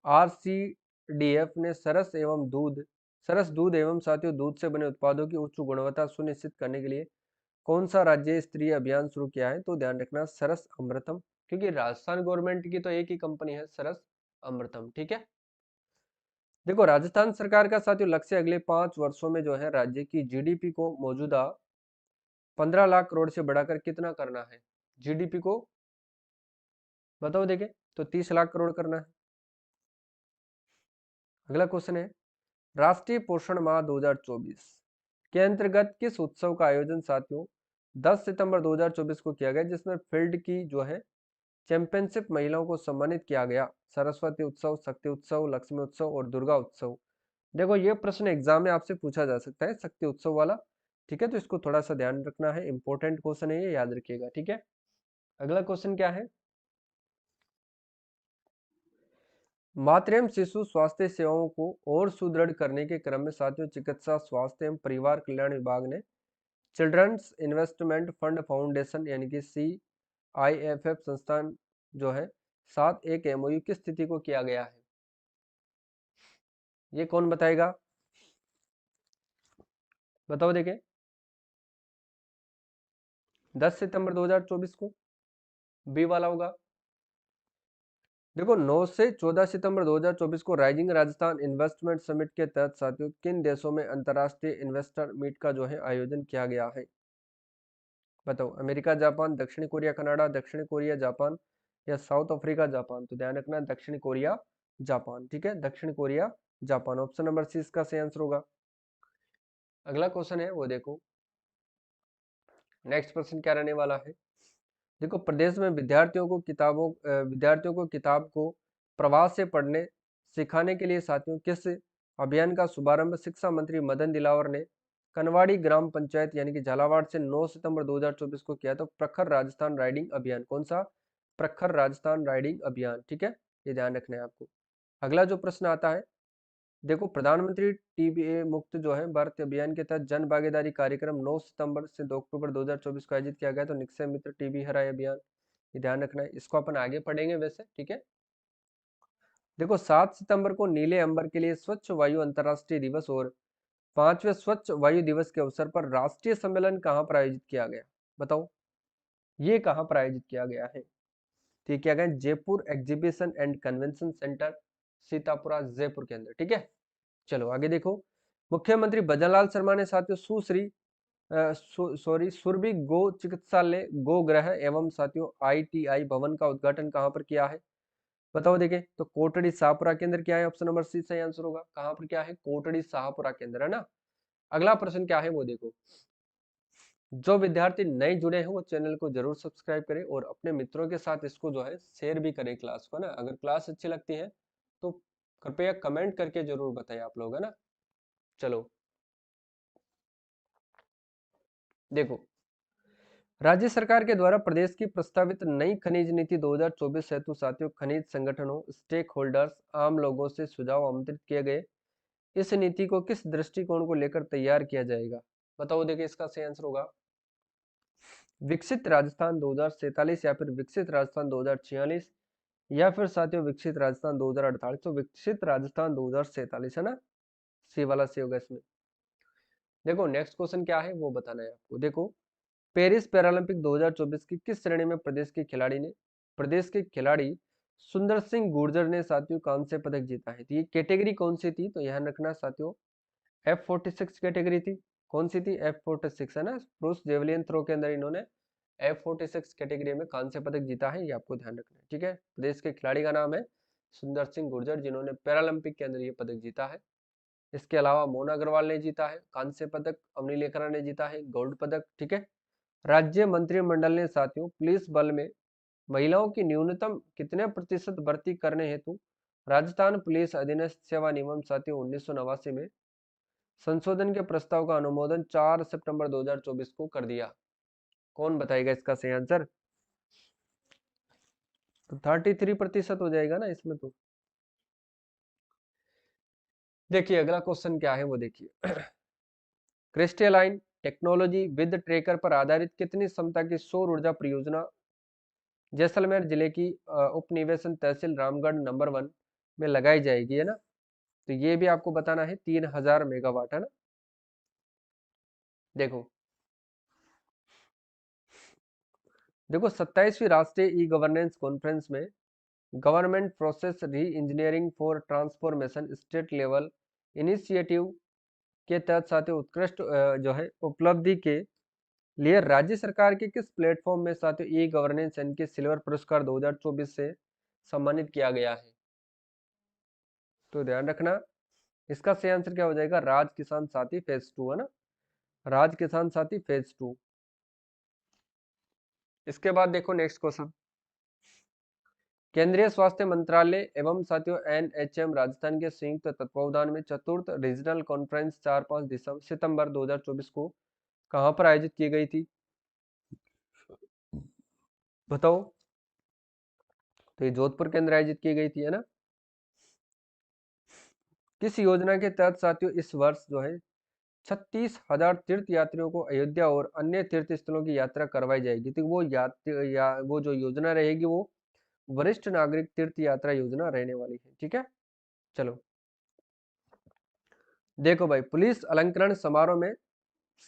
आरसीडीएफ ने सरस एवं दूध सरस दूध एवं साथियों दूध से बने उत्पादों की उच्च गुणवत्ता सुनिश्चित करने के लिए कौन सा राज्य स्तरीय अभियान शुरू किया है? तो ध्यान रखना सरस अमृतम, क्योंकि राजस्थान गवर्नमेंट की तो एक ही कंपनी है सरस अमृतम। ठीक है, देखो राजस्थान सरकार का साथियों लक्ष्य अगले 5 वर्षों में जो है राज्य की जीडीपी को मौजूदा 15 लाख करोड़ से बढ़ाकर कितना करना है? जीडीपी को बताओ देखे, तो 30 लाख करोड़ करना है। अगला क्वेश्चन है राष्ट्रीय पोषण माह 2024 के अंतर्गत किस उत्सव का आयोजन साथियों 10 सितंबर 2024 को किया गया, जिसमें फील्ड की जो है चैंपियनशिप महिलाओं को सम्मानित किया गया? सरस्वती उत्सव, शक्ति उत्सव, लक्ष्मी उत्सव और दुर्गा उत्सव। देखो ये प्रश्न एग्जाम में आपसे पूछा जा सकता है, शक्ति उत्सव वाला। ठीक है, तो इसको थोड़ा सा ध्यान रखना है, इंपॉर्टेंट क्वेश्चन है ये, याद रखिएगा। ठीक है, अगला क्वेश्चन क्या है, मातृ एवं शिशु स्वास्थ्य सेवाओं को और सुदृढ़ करने के क्रम में साथियों चिकित्सा स्वास्थ्य एवं परिवार कल्याण विभाग ने चिल्ड्रंस इन्वेस्टमेंट फंड फाउंडेशन यानी कि CIFF संस्थान जो है साथ एक MOU की स्थिति को किया गया है? ये कौन बताएगा, बताओ देखें। 10 सितंबर 2024 को बी वाला होगा। देखो 9 से 14 सितंबर 2024 को राइजिंग राजस्थान इन्वेस्टमेंट समिट के तहत साथियों किन देशों में अंतर्राष्ट्रीय इन्वेस्टर मीट का जो है आयोजन किया गया है? बताओ, अमेरिका, जापान, दक्षिण कोरिया, कनाडा, दक्षिण कोरिया, जापान या साउथ अफ्रीका, जापान? तो ध्यान रखना दक्षिण कोरिया, जापान। ठीक है, दक्षिण Korea, Japan, option number C इसका सही आंसर होगा। अगला क्वेश्चन है वो देखो, नेक्स्ट क्वेश्चन क्या रहने वाला है, देखो प्रदेश में विद्यार्थियों को किताब को प्रवास से पढ़ने सिखाने के लिए साथियों किस अभियान का शुभारंभ शिक्षा मंत्री मदन दिलावर ने कनवाड़ी ग्राम पंचायत यानी कि झालावाड़ से 9 सितंबर 2024 को किया? तो प्रखर राजस्थान राइडिंग अभियान। कौन सा? प्रखर राजस्थान राइडिंग अभियान। ठीक है, ये ध्यान रखना है आपको। अगला जो प्रश्न आता है, देखो प्रधानमंत्री टीबी मुक्त जो है भारत अभियान के तहत जन भागीदारी कार्यक्रम 9 सितंबर से 2 अक्टूबर 2024 को आयोजित किया गया, तो निक्षय मित्र टीबी हराए अभियान। ये ध्यान रखना है, इसको अपन आगे पढ़ेंगे वैसे। ठीक है, देखो 7 सितंबर को नीले अंबर के लिए स्वच्छ वायु अंतर्राष्ट्रीय दिवस और 5वें स्वच्छ वायु दिवस के अवसर पर राष्ट्रीय सम्मेलन कहाँ पर आयोजित किया गया? बताओ, ये कहाँ पर आयोजित किया गया है? तो ये किया गया Jaipur exhibition and convention centre, Sitapura, Jaipur के अंदर। ठीक है, चलो आगे देखो, मुख्यमंत्री भजनलाल शर्मा ने साथियों सुरभि गो चिकित्सालय गो ग्रह एवं साथियों ITI भवन का उद्घाटन कहां पर किया है? बताओ देखें, तो कोटड़ी शाहपुरा के अंदर क्या है? ऑप्शन नंबर सी सही आंसर होगा। कहां पर क्या है? कोटड़ी शाहपुरा के अंदर, है ना। अगला प्रश्न क्या है वो देखो, जो विद्यार्थी नए जुड़े हैं वो चैनल को जरूर सब्सक्राइब करें और अपने मित्रों के साथ इसको जो है शेयर भी करें क्लास को ना। अगर क्लास अच्छी लगती है तो कृपया कमेंट करके जरूर बताएं आप लोग, है ना। चलो देखो, राज्य सरकार के द्वारा प्रदेश की प्रस्तावित नई खनिज नीति 2024 हेतु साथियों खनिज संगठनों, स्टेक होल्डर्स, आम लोगों से सुझाव आमंत्रित किए गए। इस नीति को किस दृष्टिकोण को लेकर तैयार किया जाएगा? बताओ देखिए, इसका सही आंसर होगा विकसित राजस्थान 2047 या फिर विकसित राजस्थान 2046 या फिर साथियों विकसित राजस्थान 2048। तो विकसित राजस्थान 2047 है ना, सी वाला सी होगा इसमें। देखो नेक्स्ट क्वेश्चन क्या है वो बताना है आपको। देखो पेरिस पैरालंपिक 2024 की किस श्रेणी में प्रदेश के खिलाड़ी सुंदर सिंह गुर्जर ने साथियों कांस्य पदक जीता है? तो ये कैटेगरी कौन सी थी? तो ध्यान रखना साथियों F46 कैटेगरी थी। कौन सी थी? F46 है ना, पुरुष जेवलिन थ्रो के अंदर इन्होंने F46 कैटेगरी में कांस्य पदक जीता है, ये आपको ध्यान रखना है। ठीक है, प्रदेश के खिलाड़ी का नाम है सुंदर सिंह गुर्जर, जिन्होंने पैरालंपिक के अंदर ये पदक जीता है। इसके अलावा मोना अग्रवाल ने जीता है कांस्य पदक, अवनी लेखरा ने जीता है गोल्ड पदक। ठीक है, राज्य मंत्रिमंडल ने साथियों पुलिस बल में महिलाओं की न्यूनतम कितने प्रतिशत भर्ती करने हेतु राजस्थान पुलिस अधीनस्थ सेवा नियम साथियों 1989 में संशोधन के प्रस्ताव का अनुमोदन 4 सितंबर 2024 को कर दिया? कौन बताएगा इसका सही आंसर? तो 33% हो जाएगा ना इसमें। तो देखिए अगला क्वेश्चन क्या है वो देखिए, क्रिस्टलाइन टेक्नोलॉजी विद ट्रेकर पर आधारित कितनी क्षमता की सौर ऊर्जा परियोजना जैसलमेर जिले की उपनिवेशन तहसील रामगढ़ नंबर 1 में लगाई जाएगी, है ना। तो ये भी आपको बताना है 3000 मेगावाट, है ना। देखो देखो 27वीं राष्ट्रीय ई गवर्नेंस कॉन्फ्रेंस में गवर्नमेंट प्रोसेस री engineering for transformation state level initiative के तहत साथियों उत्कृष्ट जो है उपलब्धि के लिए राज्य सरकार के किस प्लेटफॉर्म में साथियों ई गवर्नेंस यानी कि सिल्वर पुरस्कार 2024 से सम्मानित किया गया है। तो ध्यान रखना, इसका सही आंसर क्या हो जाएगा, राज किसान साथी फेज 2, है ना, राज किसान साथी फेज 2। इसके बाद देखो नेक्स्ट क्वेश्चन, केंद्रीय स्वास्थ्य मंत्रालय एवं साथियों एनएचएम राजस्थान के संयुक्त तत्वावधान में चतुर्थ रीजनल कॉन्फ्रेंस 4-5 सितंबर 2024 को कहां पर आयोजित की गई थी, बताओ। तो ये जोधपुर के अंदर आयोजित की गई थी, है ना। किस योजना के तहत साथियों इस वर्ष जो है 36,000 तीर्थ यात्रियों को अयोध्या और अन्य तीर्थ स्थलों की यात्रा करवाई जाएगी। तो वो जो योजना रहेगी वो वरिष्ठ नागरिक तीर्थ यात्रा योजना रहने वाली है, ठीक है। चलो देखो भाई, पुलिस अलंकरण समारोह में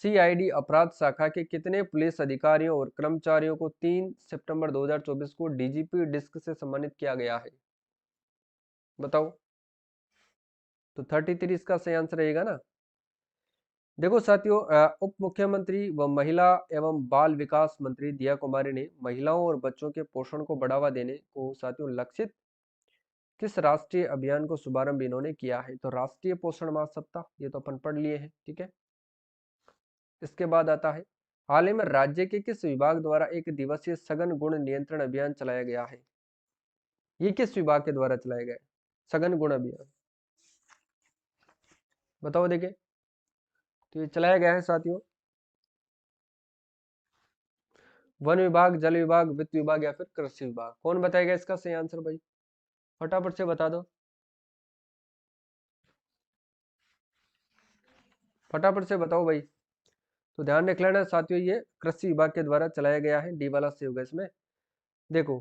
सीआईडी अपराध शाखा के कितने पुलिस अधिकारियों और कर्मचारियों को 3 सितंबर 2024 को डीजीपी डिस्क से सम्मानित किया गया है, बताओ। तो 33 इसका सही आंसर रहेगा ना। देखो साथियों, उप मुख्यमंत्री व महिला एवं बाल विकास मंत्री दिया कुमारी ने महिलाओं और बच्चों के पोषण को बढ़ावा देने को साथियों लक्षित किस राष्ट्रीय अभियान को शुभारंभ इन्होंने किया है, तो राष्ट्रीय पोषण माह सप्ताह, ये तो अपन पढ़ लिए हैं, ठीक है। इसके बाद आता है, हाल ही में राज्य के किस विभाग द्वारा एक दिवसीय सघन गुण नियंत्रण अभियान चलाया गया है, ये किस विभाग के द्वारा चलाया गया है सघन गुण अभियान, बताओ देखे। तो ये चलाया गया है साथियों वन विभाग, जल विभाग, वित्त विभाग या फिर कृषि विभाग, कौन बताएगा इसका सही आंसर भाई, फटाफट से बता दो, फटाफट से बताओ भाई। तो ध्यान रख लेना साथियों, ये कृषि विभाग के द्वारा चलाया गया है, डी वाला सही होगा इसमें। देखो,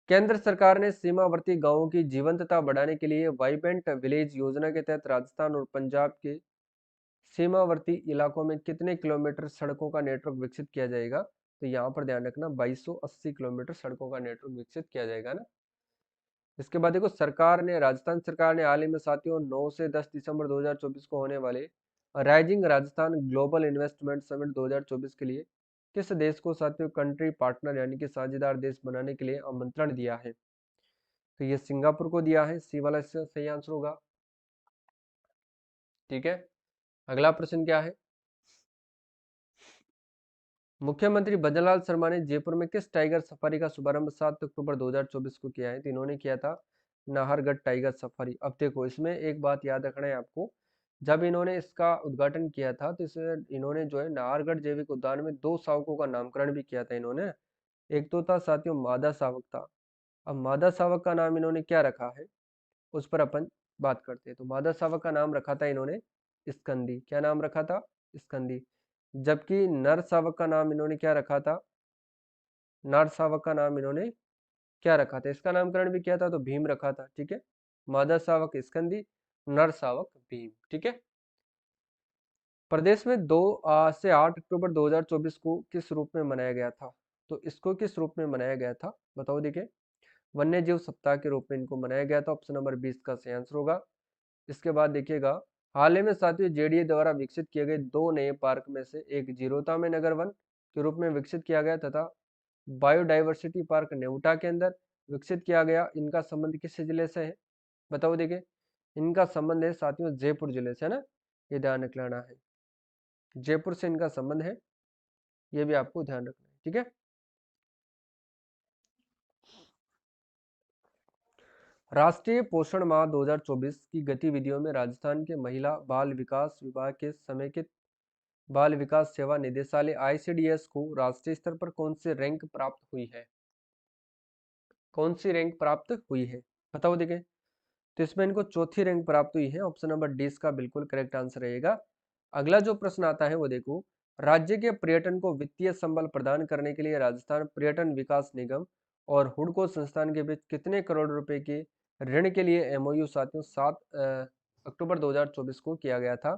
केंद्र सरकार ने सीमावर्ती गांवों की जीवंतता बढ़ाने के लिए वाइब्रेंट विलेज योजना के तहत राजस्थान और पंजाब के सीमावर्ती इलाकों में कितने किलोमीटर सड़कों का नेटवर्क विकसित किया जाएगा, तो यहाँ पर ध्यान रखना 2280 किलोमीटर सड़कों का नेटवर्क विकसित किया जाएगा ना। इसके बाद देखो, सरकार ने राजस्थान सरकार ने हाल ही में साथियों 9 से 10 दिसंबर 2024 को होने वाले rising Rajasthan global investment summit 2024 के लिए किस देश को साथियों कंट्री पार्टनर यानी कि साझेदार देश बनाने के लिए आमंत्रण दिया है, तो ये सिंगापुर को दिया है, सी वाला इसका सही आंसर होगा, ठीक है। अगला प्रश्न क्या है, मुख्यमंत्री भजनलाल शर्मा ने जयपुर में किस टाइगर सफारी का शुभारंभ 7 अक्टूबर 2024 को किया है, तो इन्होंने किया था नाहरगढ़ टाइगर सफारी। अब देखो इसमें एक बात याद रखना है आपको, जब इन्होंने इसका उद्घाटन किया था तो इसमें इन्होंने जो है नाहरगढ़ जैविक उद्यान में 2 शावकों का नामकरण भी किया था इन्होंने। एक तो था साथियों मादा शावक था। अब मादा शावक का नाम इन्होंने क्या रखा है उस पर अपन बात करते हैं। तो मादा शावक का नाम रखा था इन्होंने स्कंदी, क्या नाम रखा था, स्कंदी। जबकि नर शावक का नाम इन्होंने क्या रखा था, नर शावक का नाम इन्होंने क्या रखा था, इसका नामकरण भी किया था तो भीम रखा था, ठीक है। मादा शावक स्कंदी, नर शावक भीम, ठीक है। प्रदेश में 2 से 8 अक्टूबर 2024 को किस रूप में मनाया गया था, तो इसको किस रूप में मनाया गया था, बताओ देखिए। वन्य जीव सप्ताह के रूप में इनको मनाया गया था, ऑप्शन नंबर 20 का सही आंसर होगा। इसके बाद देखिएगा, हाल ही में साथियों जेडीए द्वारा विकसित किए गए 2 नए पार्क में से एक जीरोता में नगर वन के रूप में विकसित किया गया तथा बायोडाइवर्सिटी पार्क नेवटा के अंदर विकसित किया गया, इनका संबंध किस जिले से है, बताओ देखिए। इनका संबंध है साथियों जयपुर जिले से, है ना, ये ध्यान रख लेना है, जयपुर से इनका संबंध है, ये भी आपको ध्यान रखना है, ठीक है। राष्ट्रीय पोषण माह 2024 की गतिविधियों में राजस्थान के महिला बाल विकास विभाग के समेकित बाल विकास सेवा निदेशालय आईसीडीएस को राष्ट्रीय स्तर पर कौन सी रैंक प्राप्त हुई है, कौन सी रैंक प्राप्त हुई है, बताओ देखिए। तो इसमें इनको चौथी रैंक प्राप्त हुई है, ऑप्शन नंबर डी इसका बिल्कुल करेक्ट आंसर रहेगा। अगला जो प्रश्न आता है वो देखो, राज्य के पर्यटन को वित्तीय संबल प्रदान करने के लिए राजस्थान पर्यटन विकास निगम और हुडको संस्थान के बीच कितने करोड़ रुपए के ऋण के लिए एमओयू साथियों 7 अक्टूबर 2024 को किया गया था।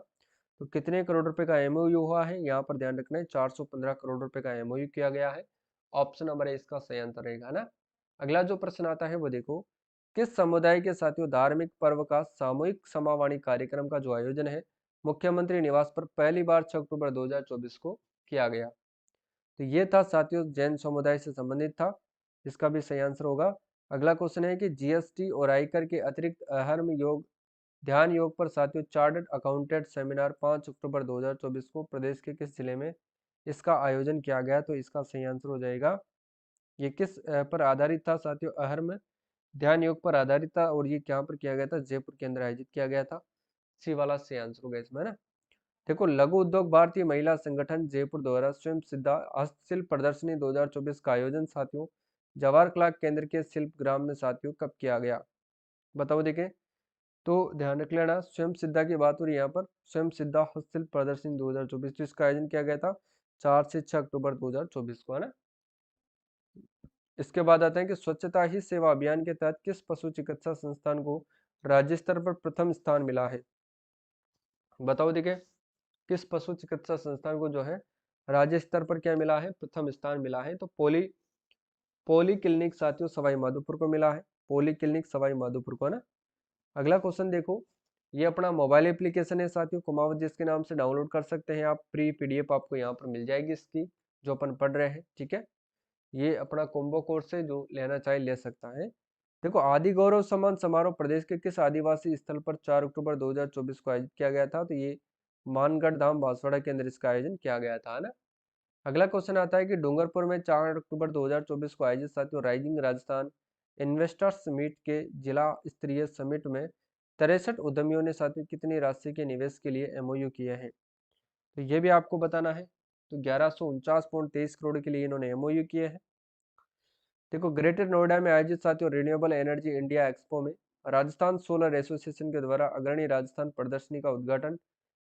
तो कितने करोड़ रुपए का एमओयू हुआ है, यहाँ पर ध्यान रखना है 415 करोड़ रुपए का एमओयू किया गया है। ऑप्शन नंबर ए इसका सही आंसर रहेगा ना। अगला जो प्रश्न आता है वो देखो, किस समुदाय के साथियों धार्मिक पर्व का सामूहिक समावाणी कार्यक्रम का जो आयोजन है मुख्यमंत्री निवास पर पहली बार 6 अक्टूबर 2024 को किया गया। तो ये था साथियों जैन समुदाय से संबंधित था, इसका भी सही आंसर होगा। अगला क्वेश्चन है कि जीएसटी और आयकर के अतिरिक्त अहर्म योग ध्यान योग पर साथियों चार्टर्ड अकाउंटेंट सेमिनार 5 अक्टूबर 2024 को प्रदेश के किस जिले में इसका आयोजन किया गया। तो इसका सही आंसर हो जाएगा, ये किस पर आधारित था साथियों, अहर्म ध्यान योग पर आधारित था और ये कहाँ पर किया गया था, जयपुर के अंदर आयोजित किया गया था। सी वाला सही आंसर होगा इसमें ना। देखो लघु उद्योग भारतीय महिला संगठन जयपुर द्वारा स्वयं सिद्धा हस्तशिल्प प्रदर्शनी 2024 का आयोजन साथियों जवाहर कला केंद्र के शिल्प ग्राम में साथियों कब किया गया, बताओ देखें। तो ध्यान रख लेना स्वयं सिद्धा की बात हो रही है यहाँ पर, स्वयं सिद्धा हस्तशिल्प प्रदर्शनी 2024 जिसका आयोजन किया गया था 4 से 6 अक्टूबर 2024 को, है ना। इसके बाद आते हैं कि स्वच्छता ही सेवा अभियान के तहत किस पशु चिकित्सा संस्थान को राज्य स्तर पर प्रथम स्थान मिला है, बताओ देखिए। किस पशु चिकित्सा संस्थान को जो है राज्य स्तर पर क्या मिला है, प्रथम स्थान मिला है। तो पोली क्लिनिक साथियों सवाई माधोपुर को मिला है, पोली क्लिनिक सवाई माधोपुर को, है ना। अगला क्वेश्चन देखो, ये अपना मोबाइल एप्लीकेशन है साथियों कुमावत जिसके नाम से डाउनलोड कर सकते हैं आप, प्री पीडीएफ आपको यहाँ पर मिल जाएगी इसकी जो अपन पढ़ रहे हैं, ठीक है। ये अपना कॉम्बो कोर्स है, जो लेना चाहे ले सकता है। देखो आदि गौरव सम्मान समारोह प्रदेश के किस आदिवासी स्थल पर 4 अक्टूबर 2024 को आयोजित किया गया था। तो ये मानगढ़ धाम बांसवाड़ा के अंदर इसका आयोजन किया गया था, है ना। अगला क्वेश्चन आता है कि डूंगरपुर में 4 अक्टूबर 2024 को आयोजित साथियों राइजिंग राजस्थान इन्वेस्टर्स मीट के जिला स्तरीय समिट में 63 उद्यमियों ने साथियों कितनी राशि के निवेश के लिए एमओयू किए हैं, तो ये भी आपको बताना है। तो 1149.23 करोड़ के लिए इन्होंने एमओयू किए हैं। देखो ग्रेटर नोएडा में आयोजित साथियों रिन्यूएबल एनर्जी इंडिया एक्सपो में राजस्थान सोलर एसोसिएशन के द्वारा अग्रणी राजस्थान प्रदर्शनी का उद्घाटन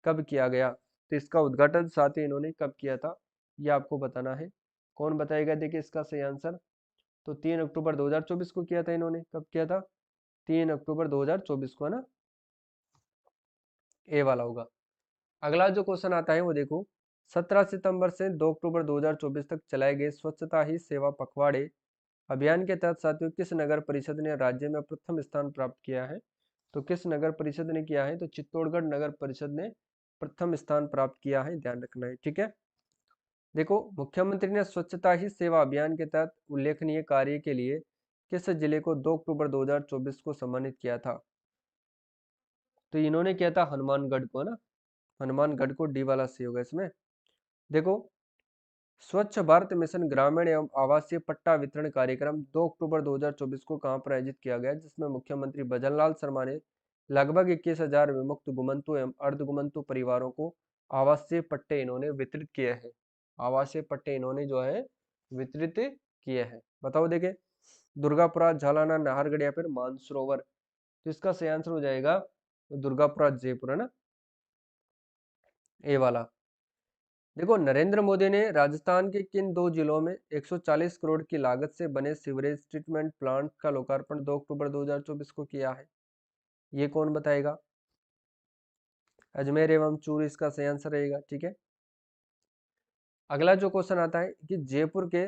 कब किया गया। तो इसका उद्घाटन साथियों इन्होंने कब किया था, ये आपको बताना है। कौन बताएगा, देखिए इसका सही आंसर। तो 3 अक्टूबर 2024 को किया था इन्होंने, कब किया था, 3 अक्टूबर 2024 को, है ना। ए वाला होगा। अगला जो क्वेश्चन आता है वो देखो, 17 सितंबर से 2 अक्टूबर 2024 तक चलाए गए स्वच्छता ही सेवा पखवाड़े अभियान के तहत साथियों किस नगर परिषद ने राज्य में प्रथम स्थान प्राप्त किया है। तो किस नगर परिषद ने किया है, तो चित्तौड़गढ़ नगर परिषद ने प्रथम स्थान प्राप्त किया है, ध्यान रखना है, ठीक है। देखो मुख्यमंत्री ने स्वच्छता ही सेवा अभियान के तहत उल्लेखनीय कार्य के लिए किस जिले को 2 अक्टूबर 2024 को सम्मानित किया था। तो इन्होंने किया था हनुमानगढ़ को, है ना। हनुमानगढ़ को, डी वाला सी होगा इसमें। देखो स्वच्छ भारत मिशन ग्रामीण एवं आवासीय पट्टा वितरण कार्यक्रम 2 अक्टूबर 2024 को कहां पर आयोजित किया गया, जिसमें मुख्यमंत्री भजनलाल शर्मा ने लगभग 21,000 विमुक्त गुमंतु एवं अर्धगुमंतु परिवारों को आवासीय पट्टे इन्होंने वितरित किए हैं। आवासीय पट्टे इन्होंने जो है वितरित किए हैं, बताओ देखे। दुर्गापुरा, झालाना, नाहरगढ़ या फिर मानसरोवर। तो इसका सही आंसर हो जाएगा दुर्गापुरा जयपुर, है ना, ए वाला। देखो नरेंद्र मोदी ने राजस्थान के किन दो जिलों में 140 करोड़ की लागत से बने सीवरेज ट्रीटमेंट प्लांट का लोकार्पण 2 अक्टूबर 2024 को किया है, ये कौन बताएगा। अजमेर एवं चूरू इसका सही आंसर रहेगा, ठीक है। अगला जो क्वेश्चन आता है कि जयपुर के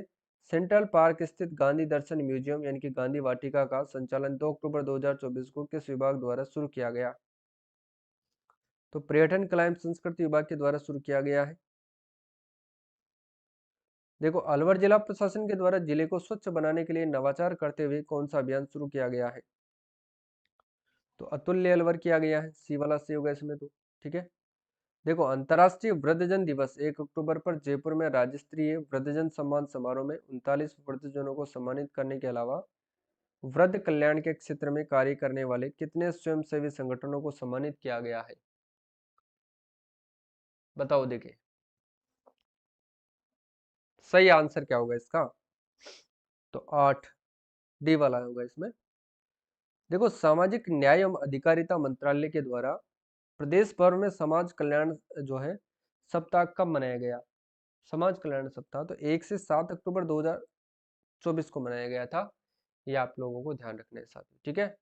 सेंट्रल पार्क स्थित गांधी दर्शन म्यूजियम यानी कि गांधी वाटिका का संचालन 2 अक्टूबर 2024 को किस विभाग द्वारा शुरू किया गया। तो पर्यटन कला एवं संस्कृति विभाग के द्वारा शुरू किया गया है। देखो अलवर जिला प्रशासन के द्वारा जिले को स्वच्छ बनाने के लिए नवाचार करते हुए कौन सा अभियान शुरू किया गया है। तो अतुल्य अलवर किया गया है, सी वाला सी होगा इसमें, तो ठीक है। देखो अंतर्राष्ट्रीय वृद्धजन दिवस 1 अक्टूबर पर जयपुर में राज्य स्तरीय वृद्धजन सम्मान समारोह में 39 वृद्धजनों को सम्मानित करने के अलावा वृद्ध कल्याण के क्षेत्र में कार्य करने वाले कितने स्वयंसेवी संगठनों को सम्मानित किया गया है, बताओ देखिए। सही आंसर क्या होगा इसका, तो 8, डी वाला होगा इसमें। देखो सामाजिक न्याय एवं अधिकारिता मंत्रालय के द्वारा प्रदेश भर में समाज कल्याण जो है सप्ताह कब मनाया गया। समाज कल्याण सप्ताह तो 1 से 7 अक्टूबर 2024 को मनाया गया था, ये आप लोगों को ध्यान रखना है साथ में, ठीक है।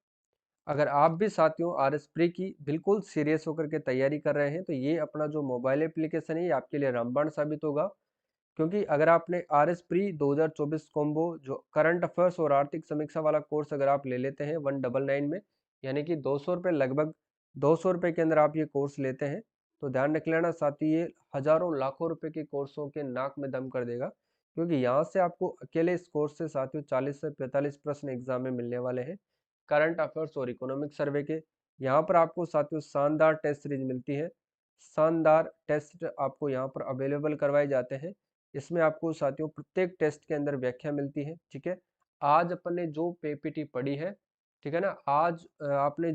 अगर आप भी साथियों आरएस प्री की बिल्कुल सीरियस होकर के तैयारी कर रहे हैं तो ये अपना जो मोबाइल एप्लीकेशन है ये आपके लिए रामबाण साबित होगा। क्योंकि अगर आपने आरएस प्री 2024 कॉम्बो जो करंट अफेयर्स और आर्थिक समीक्षा वाला कोर्स अगर आप ले लेते हैं 199 में, यानी कि 200 रुपये, लगभग 200 रुपये के अंदर आप ये कोर्स लेते हैं, तो ध्यान रख लेना साथी, ये हजारों लाखों रुपए के कोर्सों के नाक में दम कर देगा। क्योंकि यहाँ से आपको अकेले इस कोर्स से साथियों 40 से 45 प्रश्न एग्जाम में मिलने वाले हैं, करंट अफेयर्स और इकोनॉमिक सर्वे के। यहाँ पर आपको साथियों शानदार टेस्ट सीरीज मिलती है, शानदार टेस्ट आपको यहाँ पर अवेलेबल करवाए जाते हैं। इसमें आपको साथियों प्रत्येक टेस्ट के अंदर व्याख्या मिलती है। ठीक है, आज अपन ने जो पीपीटी पढ़ी है, ठीक है ना, आज आपने